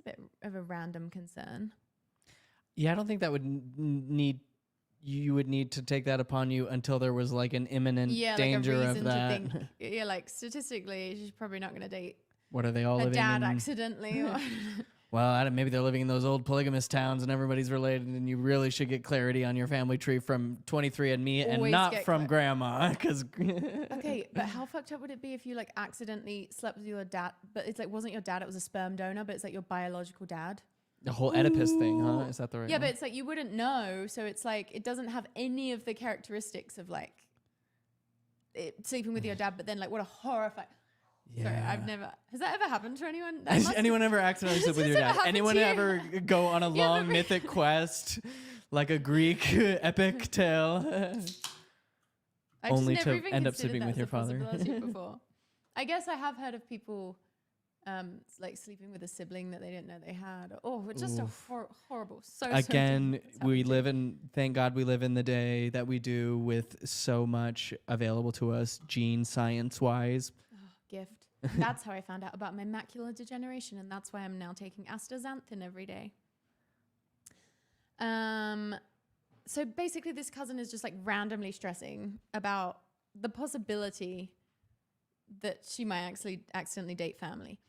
A bit of a random concern. Yeah, I don't think that would need. You would need to take that upon you until there was like an imminent danger like a reason of that. To think, yeah, like statistically, she's probably not going to date. What are they all her living dad in? Accidentally. Well, maybe they're living in those old polygamous towns and everybody's related, and you really should get clarity on your family tree from 23andMe and not from grandma. Cause okay, but how fucked up would it be if you like accidentally slept with your dad, but it's like wasn't your dad, it was a sperm donor, but it's like your biological dad? The whole Oedipus thing, huh? Is that the right Yeah, one? but it's like you wouldn't know, so it's like it doesn't have any of the characteristics of like sleeping with your dad, but then like what a horrifying... Yeah. Sorry, I've never... Has that ever happened to anyone? Has anyone ever accidentally slept with your dad? Anyone ever go on a long mythic quest, like a Greek epic tale, only to end up sleeping with your father? Before. I guess I have heard of people like sleeping with a sibling that they didn't know they had. Oh, it's just a horrible. Again, we live in... Thank God we live in the day that we do with so much available to us, gene science-wise. Gift. That's how I found out about my macular degeneration, and that's why I'm now taking astaxanthin every day. So basically this cousin is just like randomly stressing about the possibility that she might actually accidentally date family,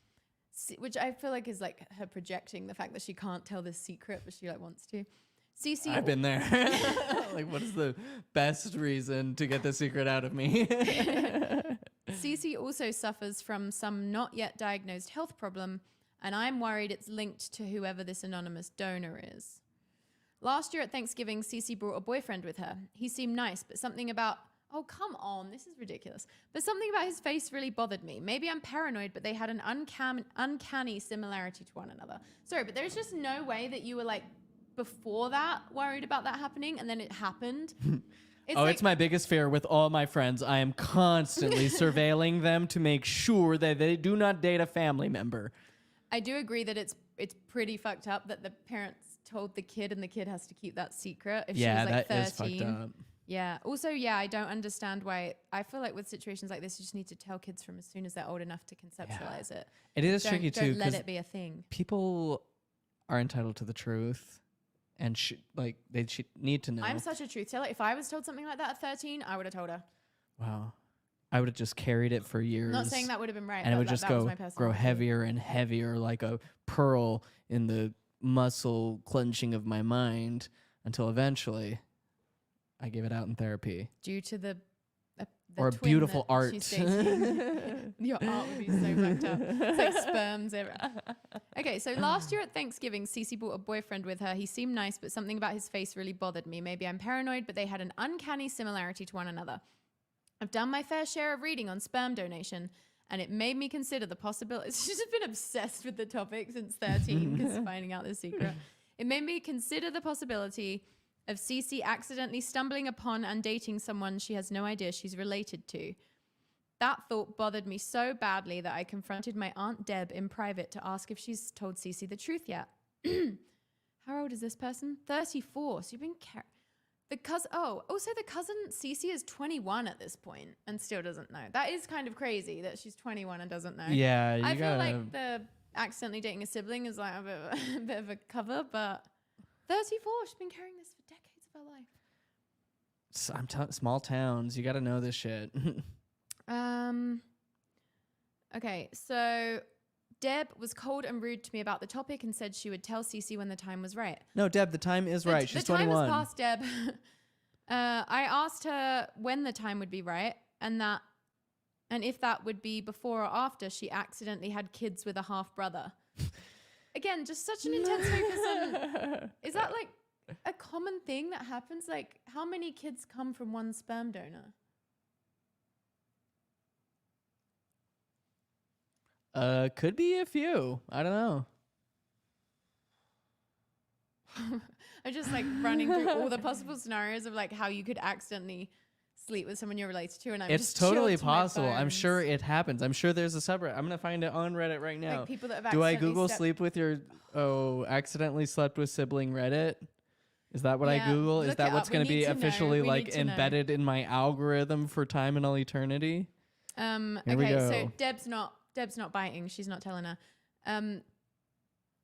which I feel like is like her projecting the fact that she can't tell this secret, but she like wants to. Cece, I've been there. Like, what is the best reason to get the secret out of me? Cece also suffers from some not yet diagnosed health problem, and I'm worried it's linked to whoever this anonymous donor is. Last year at Thanksgiving, Cece brought a boyfriend with her. He seemed nice, but something about... Oh, come on, this is ridiculous. But something about his face really bothered me. Maybe I'm paranoid, but they had an uncanny similarity to one another. Sorry, but there's just no way that you were like, before that, worried about that happening, and then it happened. It's my biggest fear with all my friends. I am constantly surveilling them to make sure that they do not date a family member. I do agree that it's pretty fucked up that the parents told the kid and the kid has to keep that secret if she was like 13. That is fucked up. Yeah. Also, I don't understand why. I feel like with situations like this, you just need to tell kids from as soon as they're old enough to conceptualize it. It is tricky too. Don't let it be a thing. People are entitled to the truth. And they need to know. I'm such a truth teller. If I was told something like that at 13, I would have told her. Wow. I would have just carried it for years. I'm not saying that would have been right. And it would just grow heavier and heavier like a pearl in the muscle clenching of my mind until eventually I give it out in therapy. Due to the or beautiful art. Your art would be so fucked up. It's like sperms everywhere. Okay, so last year at Thanksgiving, Cece brought a boyfriend with her. He seemed nice, but something about his face really bothered me. Maybe I'm paranoid, but they had an uncanny similarity to one another. I've done my fair share of reading on sperm donation, and it made me consider the possibility. She's just been obsessed with the topic since 13, because finding out this secret. It made me consider the possibility of Cece accidentally stumbling upon and dating someone she has no idea she's related to. That thought bothered me so badly that I confronted my Aunt Deb in private to ask if she's told Cece the truth yet. How old is this person? 34. So you've been... the cousin Cece is 21 at this point and still doesn't know. That is kind of crazy that she's 21 and doesn't know. Yeah, I feel like the accidentally dating a sibling is like a bit of a cover, but 34, she's been carrying this for decades of her life. Small towns, you got to know this shit. Okay, so Deb was cold and rude to me about the topic and said she would tell Cece when the time was right. No, Deb, the time is right. She's 21. The time has passed, Deb. I asked her when the time would be right and if that would be before or after she accidentally had kids with a half brother. Again, just such an intense focus on... Is that like a common thing that happens? Like, how many kids come from one sperm donor? Could be a few. I don't know. I'm just like running through all the possible scenarios of like how you could accidentally sleep with someone you're related to, and it's totally possible. I'm sure it happens. I'm sure there's a subreddit. I'm gonna find it on Reddit right now. Like people that have Do I Google sleep with your accidentally slept with sibling Reddit? Is that what I Google? Is that what's gonna be officially like embedded in my algorithm for time and all eternity? Okay, so Deb's not biting. She's not telling her.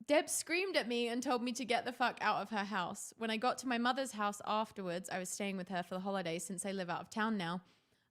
Deb screamed at me and told me to get the fuck out of her house. When I got to my mother's house afterwards, I was staying with her for the holidays since I live out of town now.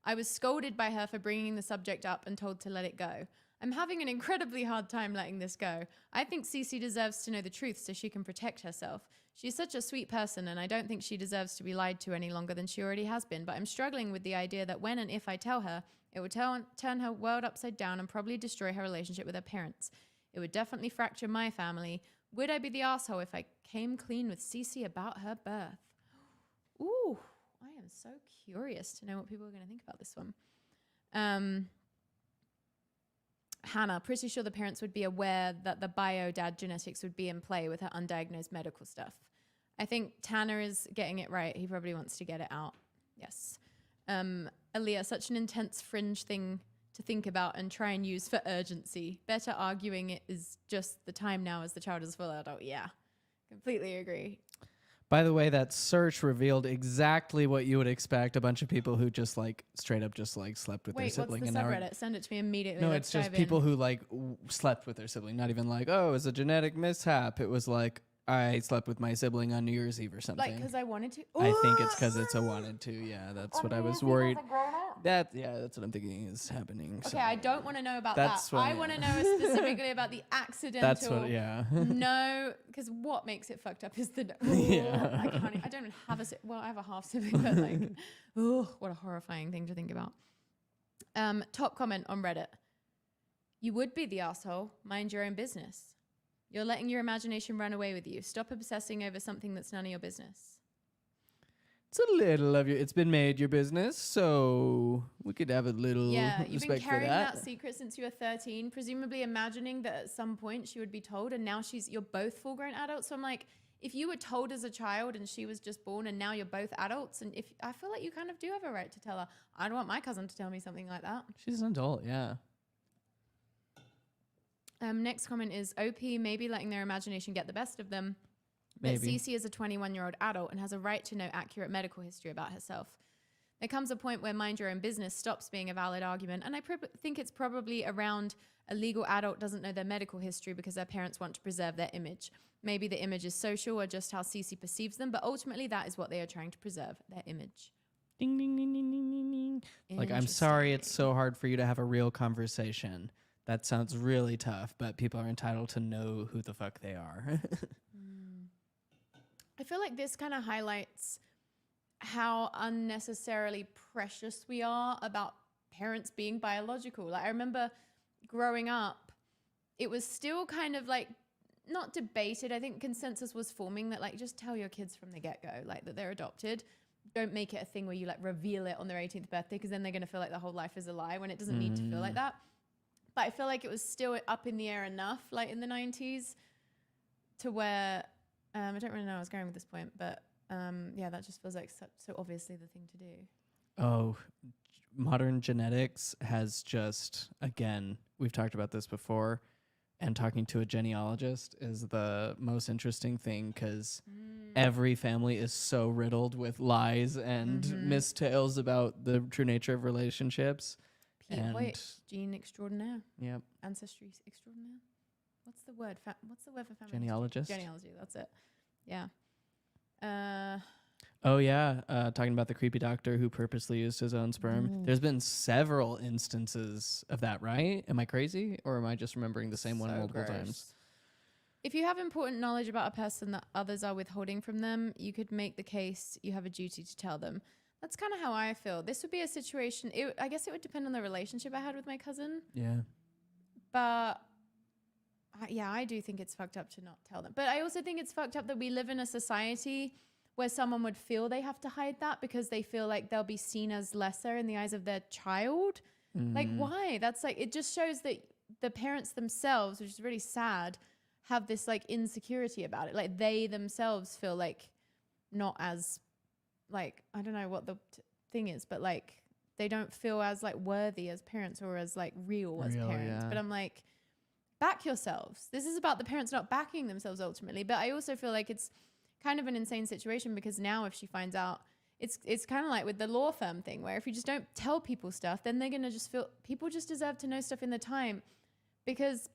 I was scolded by her for bringing the subject up and told to let it go. I'm having an incredibly hard time letting this go. I think Cece deserves to know the truth so she can protect herself. She's such a sweet person, and I don't think she deserves to be lied to any longer than she already has been, but I'm struggling with the idea that when and if I tell her, it would turn her world upside down and probably destroy her relationship with her parents. It would definitely fracture my family. Would I be the asshole if I came clean with Cece about her birth? Ooh, I am so curious to know what people are going to think about this one. Hannah, pretty sure the parents would be aware that the bio-dad genetics would be in play with her undiagnosed medical stuff. I think Tanner is getting it right. He probably wants to get it out. Yes. Aaliyah, such an intense fringe thing to think about and try and use for urgency. Better arguing it is just the time now as the child is full adult. Yeah, completely agree. By the way, that search revealed exactly what you would expect. A bunch of people who just like straight up just like slept with their sibling. What's the subreddit? Send it to me immediately. No, it's just people who like slept with their sibling. Not even like, oh, it was a genetic mishap. It was like, I slept with my sibling on New Year's Eve or something. Like, because I wanted to? I think it's because it's a wanted to. Yeah, that's what I was worried. That's what I'm thinking is happening. Okay, so I don't want to know about that. I want to know specifically about the accidental. That's what, yeah. No, because what makes it fucked up is the. Yeah. I don't have I have a half sibling, but like, oh, what a horrifying thing to think about. Top comment on Reddit. You would be the asshole. Mind your own business. You're letting your imagination run away with you. Stop obsessing over something that's none of your business. It's a little of your. It's been made your business, so we could have a little. Yeah, you've been carrying that. that secret since you were 13, presumably imagining that at some point she would be told, and now you're both full-grown adults. So I'm like, if you were told as a child and she was just born, and now you're both adults, and if I feel like you kind of do have a right to tell her, I don't want my cousin to tell me something like that. She's an adult, yeah. Next comment is OP maybe letting their imagination get the best of them. Maybe. But Cece is a 21-year-old adult and has a right to know accurate medical history about herself. There comes a point where mind your own business stops being a valid argument, and I think it's probably around a legal adult doesn't know their medical history because their parents want to preserve their image. Maybe the image is social or just how Cece perceives them, but ultimately that is what they are trying to preserve, their image. Ding, ding, ding, ding, ding, ding, ding. Like, I'm sorry it's so hard for you to have a real conversation. That sounds really tough, but people are entitled to know who the fuck they are. I feel like this kind of highlights how unnecessarily precious we are about parents being biological. Like, I remember growing up, it was still kind of like not debated. I think consensus was forming that like just tell your kids from the get-go like that they're adopted. Don't make it a thing where you like reveal it on their 18th birthday because then they're going to feel like the whole life is a lie when it doesn't need to feel like that. But I feel like it was still up in the air enough, like in the 90s, to where I don't really know where I was going with this point, but yeah, that just feels like so obviously the thing to do. Oh, modern genetics has just, again, we've talked about this before, and talking to a genealogist is the most interesting thing because every family is so riddled with lies and mistales about the true nature of relationships. Pete Hoyt, gene extraordinaire. Yep. Ancestry extraordinaire. What's the word? What's the word for family? Genealogist. Genealogy. That's it. Yeah. Oh yeah. Talking about the creepy doctor who purposely used his own sperm. There's been several instances of that, right? Am I crazy, or am I just remembering the same one multiple times? If you have important knowledge about a person that others are withholding from them, you could make the case you have a duty to tell them. That's kind of how I feel. This would be a situation, I guess it would depend on the relationship I had with my cousin. Yeah. But I do think it's fucked up to not tell them. But I also think it's fucked up that we live in a society where someone would feel they have to hide that because they feel like they'll be seen as lesser in the eyes of their child. Like, why? That's like, it just shows that the parents themselves, which is really sad, have this like insecurity about it. Like they themselves feel like not as like, I don't know what the thing is, but like they don't feel as like worthy as parents or as like real as parents. Yeah. But I'm like, back yourselves. This is about the parents not backing themselves ultimately. But I also feel like it's kind of an insane situation because now if she finds out, it's kind of like with the law firm thing where if you just don't tell people stuff, then they're going to just feel people just deserve to know stuff in the time because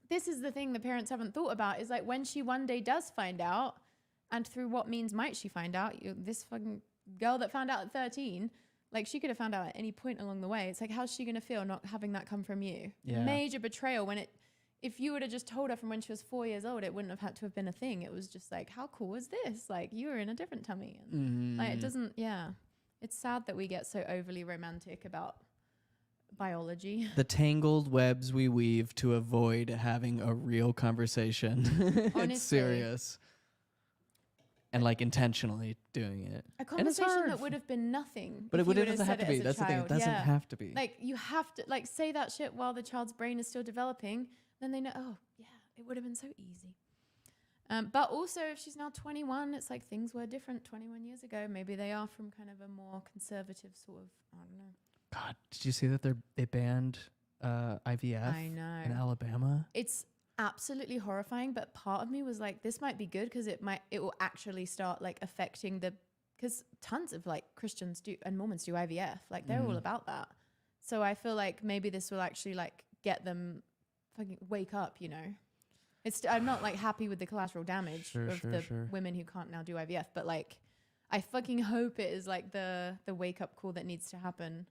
this is the thing the parents haven't thought about, is like when she one day does find out, and through what means might she find out, this fucking girl that found out at 13, like she could have found out at any point along the way. It's like, how's she going to feel not having that come from you? Yeah. Major betrayal when if you would have just told her from when she was 4 years old, it wouldn't have had to have been a thing. It was just like, how cool is this? Like, you were in a different tummy. And like, it doesn't, it's sad that we get so overly romantic about biology. The tangled webs we weave to avoid having a real conversation. It's serious. And like intentionally doing it. A conversation that would have been nothing. But it doesn't have to be. That's the thing. It doesn't have to be. Like you have to like say that shit while the child's brain is still developing. Then they know, oh yeah, it would have been so easy. But also if she's now 21, it's like things were different 21 years ago. Maybe they are from kind of a more conservative sort of, I don't know. God, did you see that they banned IVF I know. in Alabama? It's absolutely horrifying, but part of me was like, this might be good because it will actually start like affecting because tons of like Christians do and Mormons do IVF, like they're all about that. So I feel like maybe this will actually like get them fucking wake up, you know. I'm not like happy with the collateral damage of the women who can't now do IVF, but like I fucking hope it is like the wake up call that needs to happen.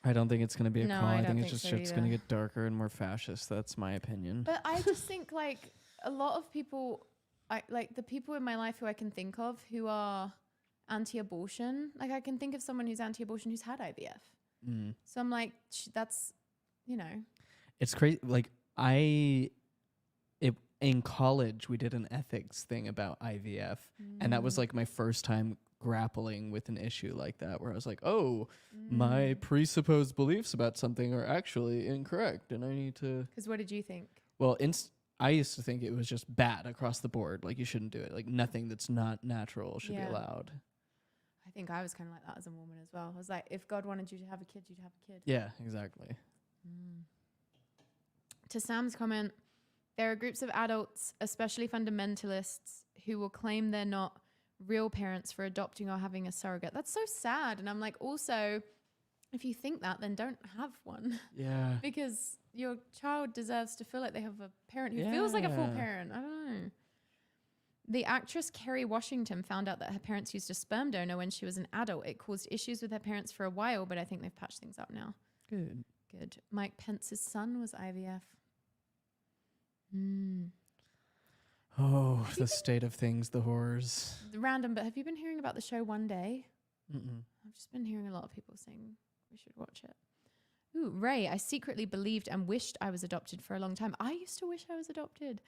I don't think it's going to be a call. I think it's just so shit's going to get darker and more fascist. That's my opinion. But I just think like a lot of people, like the people in my life who I can think of who are anti-abortion, like I can think of someone who's anti-abortion who's had IVF. So I'm like, that's, you know. It's crazy. Like in college, we did an ethics thing about IVF. And that was like my first time grappling with an issue like that, where I was like, oh, my presupposed beliefs about something are actually incorrect and I need to. Because what did you think? Well, I used to think it was just bad across the board. Like you shouldn't do it. Like nothing that's not natural should be allowed. I think I was kind of like that as a woman as well. I was like, if God wanted you to have a kid, you'd have a kid. Yeah, exactly. To Sam's comment, there are groups of adults, especially fundamentalists, who will claim they're not real parents for adopting or having a surrogate. That's so sad. And I'm like, also, if you think that, then don't have one. Yeah. Because your child deserves to feel like they have a parent who feels like a full parent. I don't know. The actress Kerry Washington found out that her parents used a sperm donor when she was an adult. It caused issues with her parents for a while, but I think they've patched things up now. Good. Mike Pence's son was IVF. Oh, the state of things, the horrors. Random, but have you been hearing about the show One Day? Mm-mm. I've just been hearing a lot of people saying we should watch it. Ooh, Ray, I secretly believed and wished I was adopted for a long time. I used to wish I was adopted.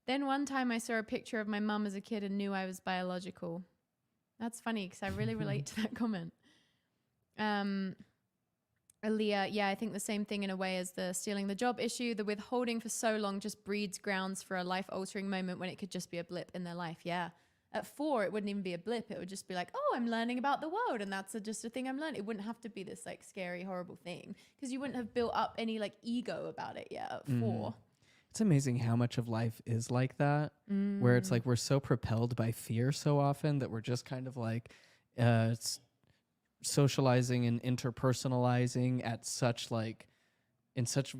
Then one time I saw a picture of my mum as a kid and knew I was biological. That's funny because I really relate to that comment. Aaliyah, yeah, I think the same thing in a way as the stealing the job issue. The withholding for so long just breeds grounds for a life-altering moment when it could just be a blip in their life. Yeah. At 4, it wouldn't even be a blip. It would just be like, oh, I'm learning about the world, and that's just a thing I'm learning. It wouldn't have to be this like scary, horrible thing because you wouldn't have built up any like ego about it yet at 4. It's amazing how much of life is like that, where it's like we're so propelled by fear so often that we're just kind of like socializing and interpersonalizing at such like in such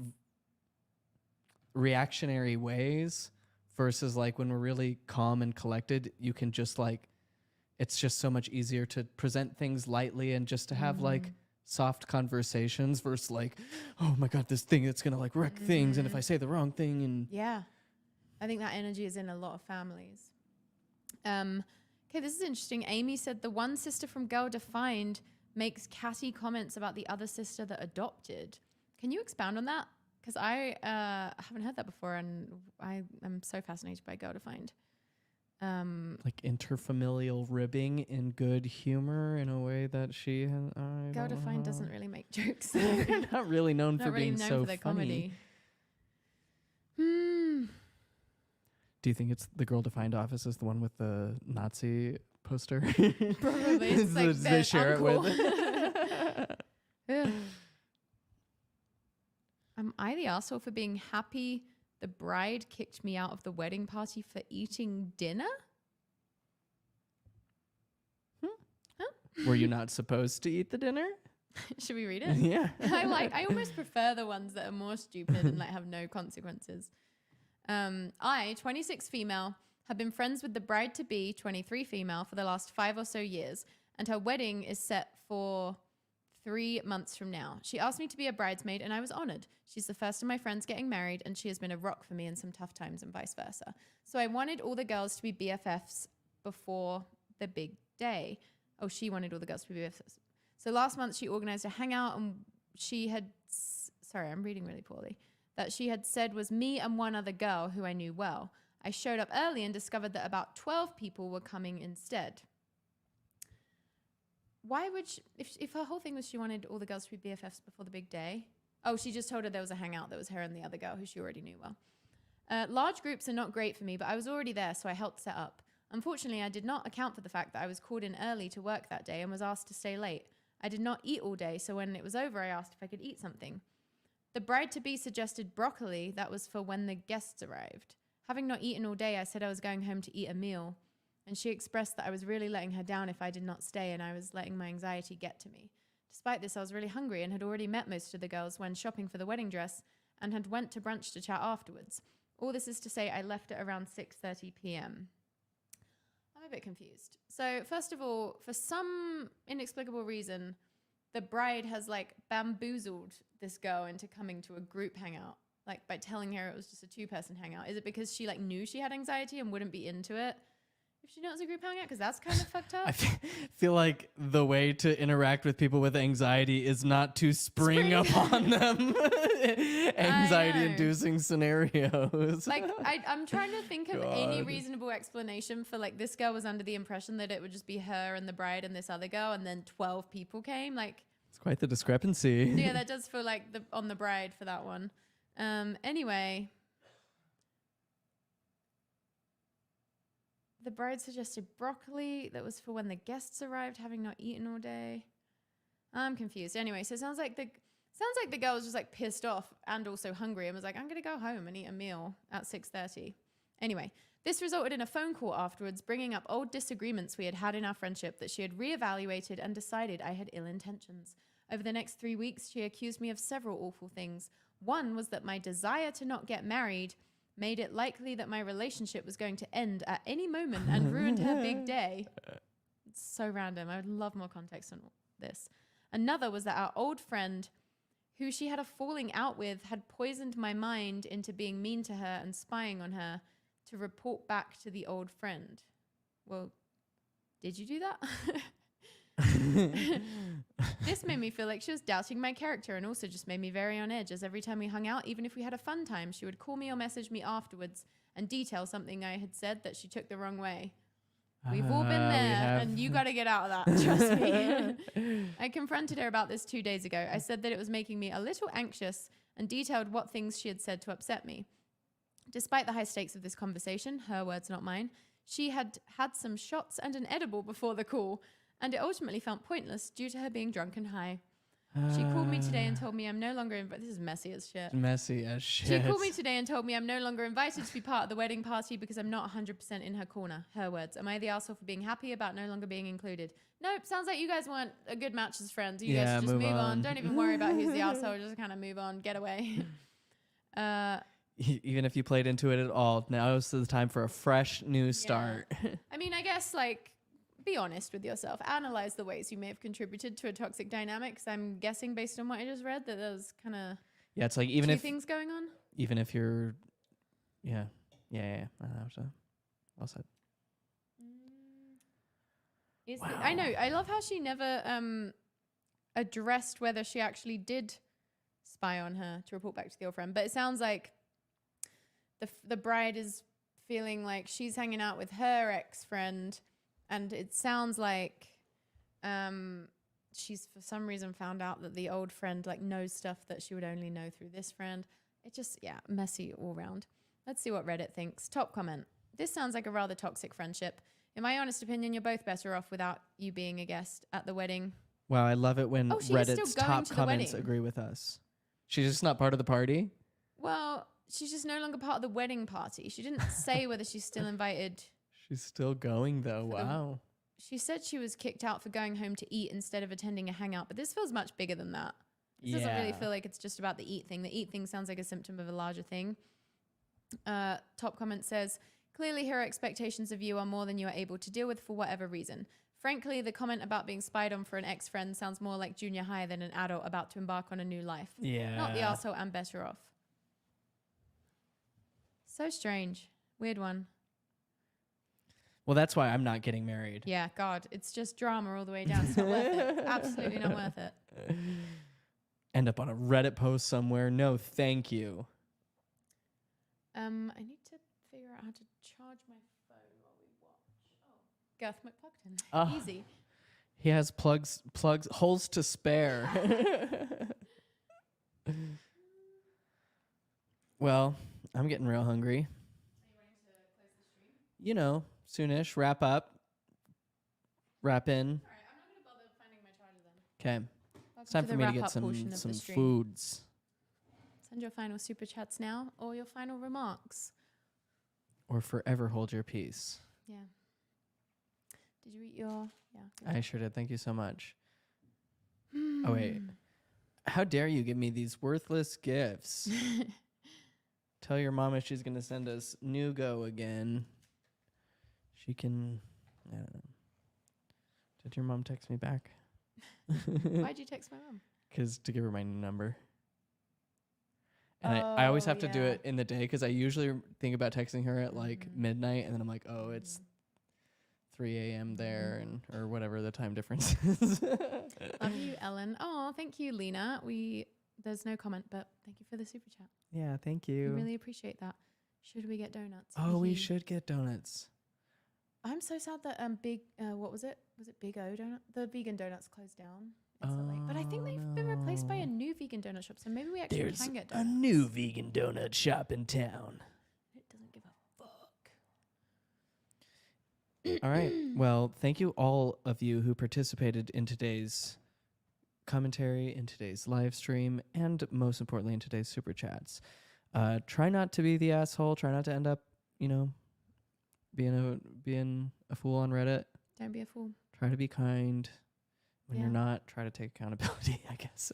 reactionary ways versus like when we're really calm and collected, you can just like, it's just so much easier to present things lightly and just to have like soft conversations versus like, oh my God, this thing that's going to like wreck things. And if I say the wrong thing and yeah, I think that energy is in a lot of families. Okay, this is interesting. Amy said the one sister from Girl Defined makes catty comments about the other sister that adopted. Can you expound on that? Because I haven't heard that before, and I am so fascinated by Girl Defined. Like interfamilial ribbing in good humor in a way that she has. Girl Defined doesn't really make jokes. They're not really known for being so for their funny. Do you think it's the Girl Defined office is the one with the Nazi poster? Probably. It's like they share uncle. it with. Yeah. Am I the asshole for being happy the bride kicked me out of the wedding party for eating dinner? Were you not supposed to eat the dinner? Should we read it? Yeah. I almost prefer the ones that are more stupid and like have no consequences. I, 26 female, have been friends with the bride-to-be, 23 female, for the last 5 or so years, and her wedding is set for 3 months from now. She asked me to be a bridesmaid, and I was honored. She's the first of my friends getting married, and she has been a rock for me in some tough times and vice versa. So I wanted all the girls to be BFFs before the big day. Oh, she wanted all the girls to be BFFs. So last month she organized a hangout, and she had, sorry, I'm reading really poorly, that she had said was me and one other girl who I knew well. I showed up early and discovered that about 12 people were coming instead. Why would she, if her whole thing was she wanted all the girls to be BFFs before the big day? Oh, she just told her there was a hangout that was her and the other girl who she already knew well. Large groups are not great for me, but I was already there, so I helped set up. Unfortunately, I did not account for the fact that I was called in early to work that day and was asked to stay late. I did not eat all day, so when it was over, I asked if I could eat something. The bride-to-be suggested broccoli that was for when the guests arrived. Having not eaten all day, I said I was going home to eat a meal, and she expressed that I was really letting her down if I did not stay, and I was letting my anxiety get to me. Despite this, I was really hungry and had already met most of the girls when shopping for the wedding dress and had went to brunch to chat afterwards. All this is to say I left at around 6:30 p.m. I'm a bit confused. So first of all, for some inexplicable reason, the bride has like bamboozled this girl into coming to a group hangout, like by telling her it was just a 2-person hangout. Is it because she like knew she had anxiety and wouldn't be into it if she knew it was a group hangout? Because that's kind of fucked up. I feel like the way to interact with people with anxiety is not to spring upon them anxiety-inducing scenarios. Like, I'm trying to think of any reasonable explanation for, like, this girl was under the impression that it would just be her and the bride and this other girl, and then 12 people came. Like, it's quite the discrepancy. Yeah, that does feel like on the bride for that one. Anyway... The bride suggested broccoli that was for when the guests arrived, having not eaten all day. I'm confused. Anyway, so it sounds like the girl was just like pissed off and also hungry and was like, I'm going to go home and eat a meal at 6:30. Anyway, this resulted in a phone call afterwards, bringing up old disagreements we had had in our friendship that she had reevaluated and decided I had ill intentions. Over the next 3 weeks, she accused me of several awful things. One was that my desire to not get married made it likely that my relationship was going to end at any moment and ruined her big day. It's so random. I would love more context on this. Another was that our old friend, who she had a falling out with, had poisoned my mind into being mean to her and spying on her to report back to the old friend. Well, did you do that? This made me feel like she was doubting my character and also just made me very on edge, as every time we hung out, even if we had a fun time, she would call me or message me afterwards and detail something I had said that she took the wrong way. We've all been there, and you got to get out of that, trust me. I confronted her about this 2 days ago. I said that it was making me a little anxious and detailed what things she had said to upset me. Despite the high stakes of this conversation, her words, not mine, she had had some shots and an edible before the call, and it ultimately felt pointless due to her being drunk and high. She called me today and told me I'm no longer invited. This is messy as shit. Messy as shit. She called me today and told me I'm no longer invited to be part of the wedding party because I'm not 100% in her corner. Her words. Am I the asshole for being happy about no longer being included? Nope. Sounds like you guys weren't a good match as friends. You guys should just move on. Don't even worry about who's the asshole. Just kind of move on. Get away. Even if you played into it at all, now is the time for a fresh new start. I mean, I guess like... Be honest with yourself. Analyze the ways you may have contributed to a toxic dynamic. Because I'm guessing, based on what I just read, that there's kind of it's like even two if things going on. Even if you're, yeah. I know. So, well said. Wow. I know. I love how she never addressed whether she actually did spy on her to report back to the old friend. But it sounds like the bride is feeling like she's hanging out with her ex-friend. And it sounds like she's for some reason found out that the old friend like knows stuff that she would only know through this friend. It just, messy all around. Let's see what Reddit thinks. Top comment. This sounds like a rather toxic friendship. In my honest opinion, you're both better off without you being a guest at the wedding. Wow, I love it when Reddit's top comments agree with us. She's just not part of the party? Well, she's just no longer part of the wedding party. She didn't say whether she's still invited. She's still going, though. Wow. She said she was kicked out for going home to eat instead of attending a hangout, but this feels much bigger than that. This doesn't really feel like it's just about the eat thing. The eat thing sounds like a symptom of a larger thing. Top comment says, clearly her expectations of you are more than you are able to deal with for whatever reason. Frankly, the comment about being spied on for an ex-friend sounds more like junior high than an adult about to embark on a new life. Yeah. Not the arsehole, I'm better off. So strange. Weird one. Well, that's why I'm not getting married. Yeah, God, it's just drama all the way down. It's not worth it. Absolutely not worth it. End up on a Reddit post somewhere. No, thank you. I need to figure out how to charge my phone while we watch. Garth McPluggton. Easy. He has holes to spare. Well, I'm getting real hungry. Are you wanting to close the stream? You know, soonish. Wrap up. Wrap in. All right, I'm not going to bother finding my charger then. Okay. It's time for me to get some foods. Send your final super chats now or your final remarks. Or forever hold your peace. Yeah. Did you eat your... Yeah. I sure did. Thank you so much. Oh, wait. How dare you give me these worthless gifts? Tell your mama she's going to send us Nugo again. She can... I don't know. Did your mom text me back? Why'd you text my mom? Because to give her my new number. And I always have to do it in the day because I usually think about texting her at like midnight and then I'm like, oh, it's 3 a.m. there and or whatever the time difference is. Love you, Ellen. Oh, thank you, Lena. There's no comment, but thank you for the super chat. Yeah, thank you. We really appreciate that. Should we get donuts? Oh, we should get donuts. I'm so sad that what was it? Was it Big O donut? The vegan donuts closed down instantly. But I think they've been replaced by a new vegan donut shop, so maybe we actually can get donuts. There's a new vegan donut shop in town. It doesn't give a fuck. All right. Well, thank you all of you who participated in today's commentary, in today's live stream, and most importantly in today's super chats. Try not to be the asshole. Try not to end up, being a fool on Reddit. Don't be a fool. Try to be kind. When you're not, try to take accountability, I guess.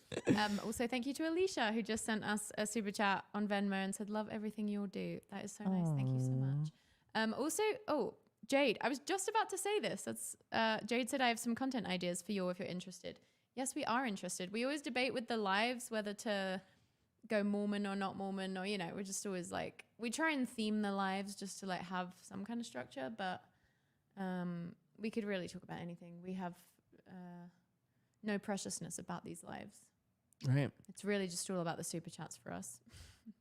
Also, thank you to Alicia, who just sent us a super chat on Venmo and said, love everything you all do. That is so nice. Thank you so much. Also, Jade, I was just about to say this. Jade said, I have some content ideas for you if you're interested. Yes, we are interested. We always debate with the lives whether to go Mormon or not Mormon, or, we're just always like, we try and theme the lives just to like have some kind of structure, but we could really talk about anything. We have no preciousness about these lives. Right. It's really just all about the super chats for us.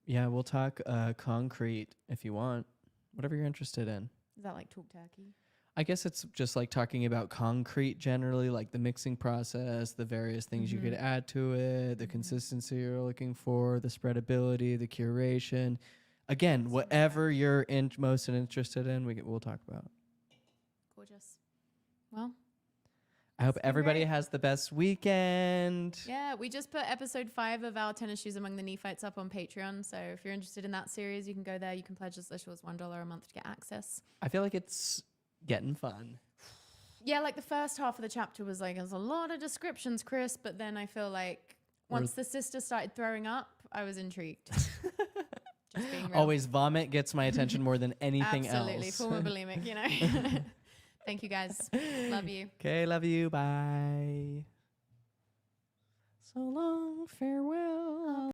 Yeah, we'll talk concrete if you want. Whatever you're interested in. Is that like Talk Turkey? I guess it's just like talking about concrete generally, like the mixing process, the various things you could add to it, the consistency you're looking for, the spreadability, the curation. Again, whatever you're most interested in, we'll talk about. Gorgeous. Well, I hope everybody has the best weekend. Yeah, we just put episode 5 of our Tennis Shoes Among the Nephites up on Patreon. So if you're interested in that series, you can go there. You can pledge as little as $1 a month to get access. I feel like it's getting fun. Yeah, like the first half of the chapter was like, there's a lot of descriptions, Chris. But then I feel like once the sister started throwing up, I was intrigued. Just being real. Always vomit gets my attention more than anything Absolutely. else. Former bulimic, Thank you, guys. Love you. Okay, love you. Bye. So long, farewell.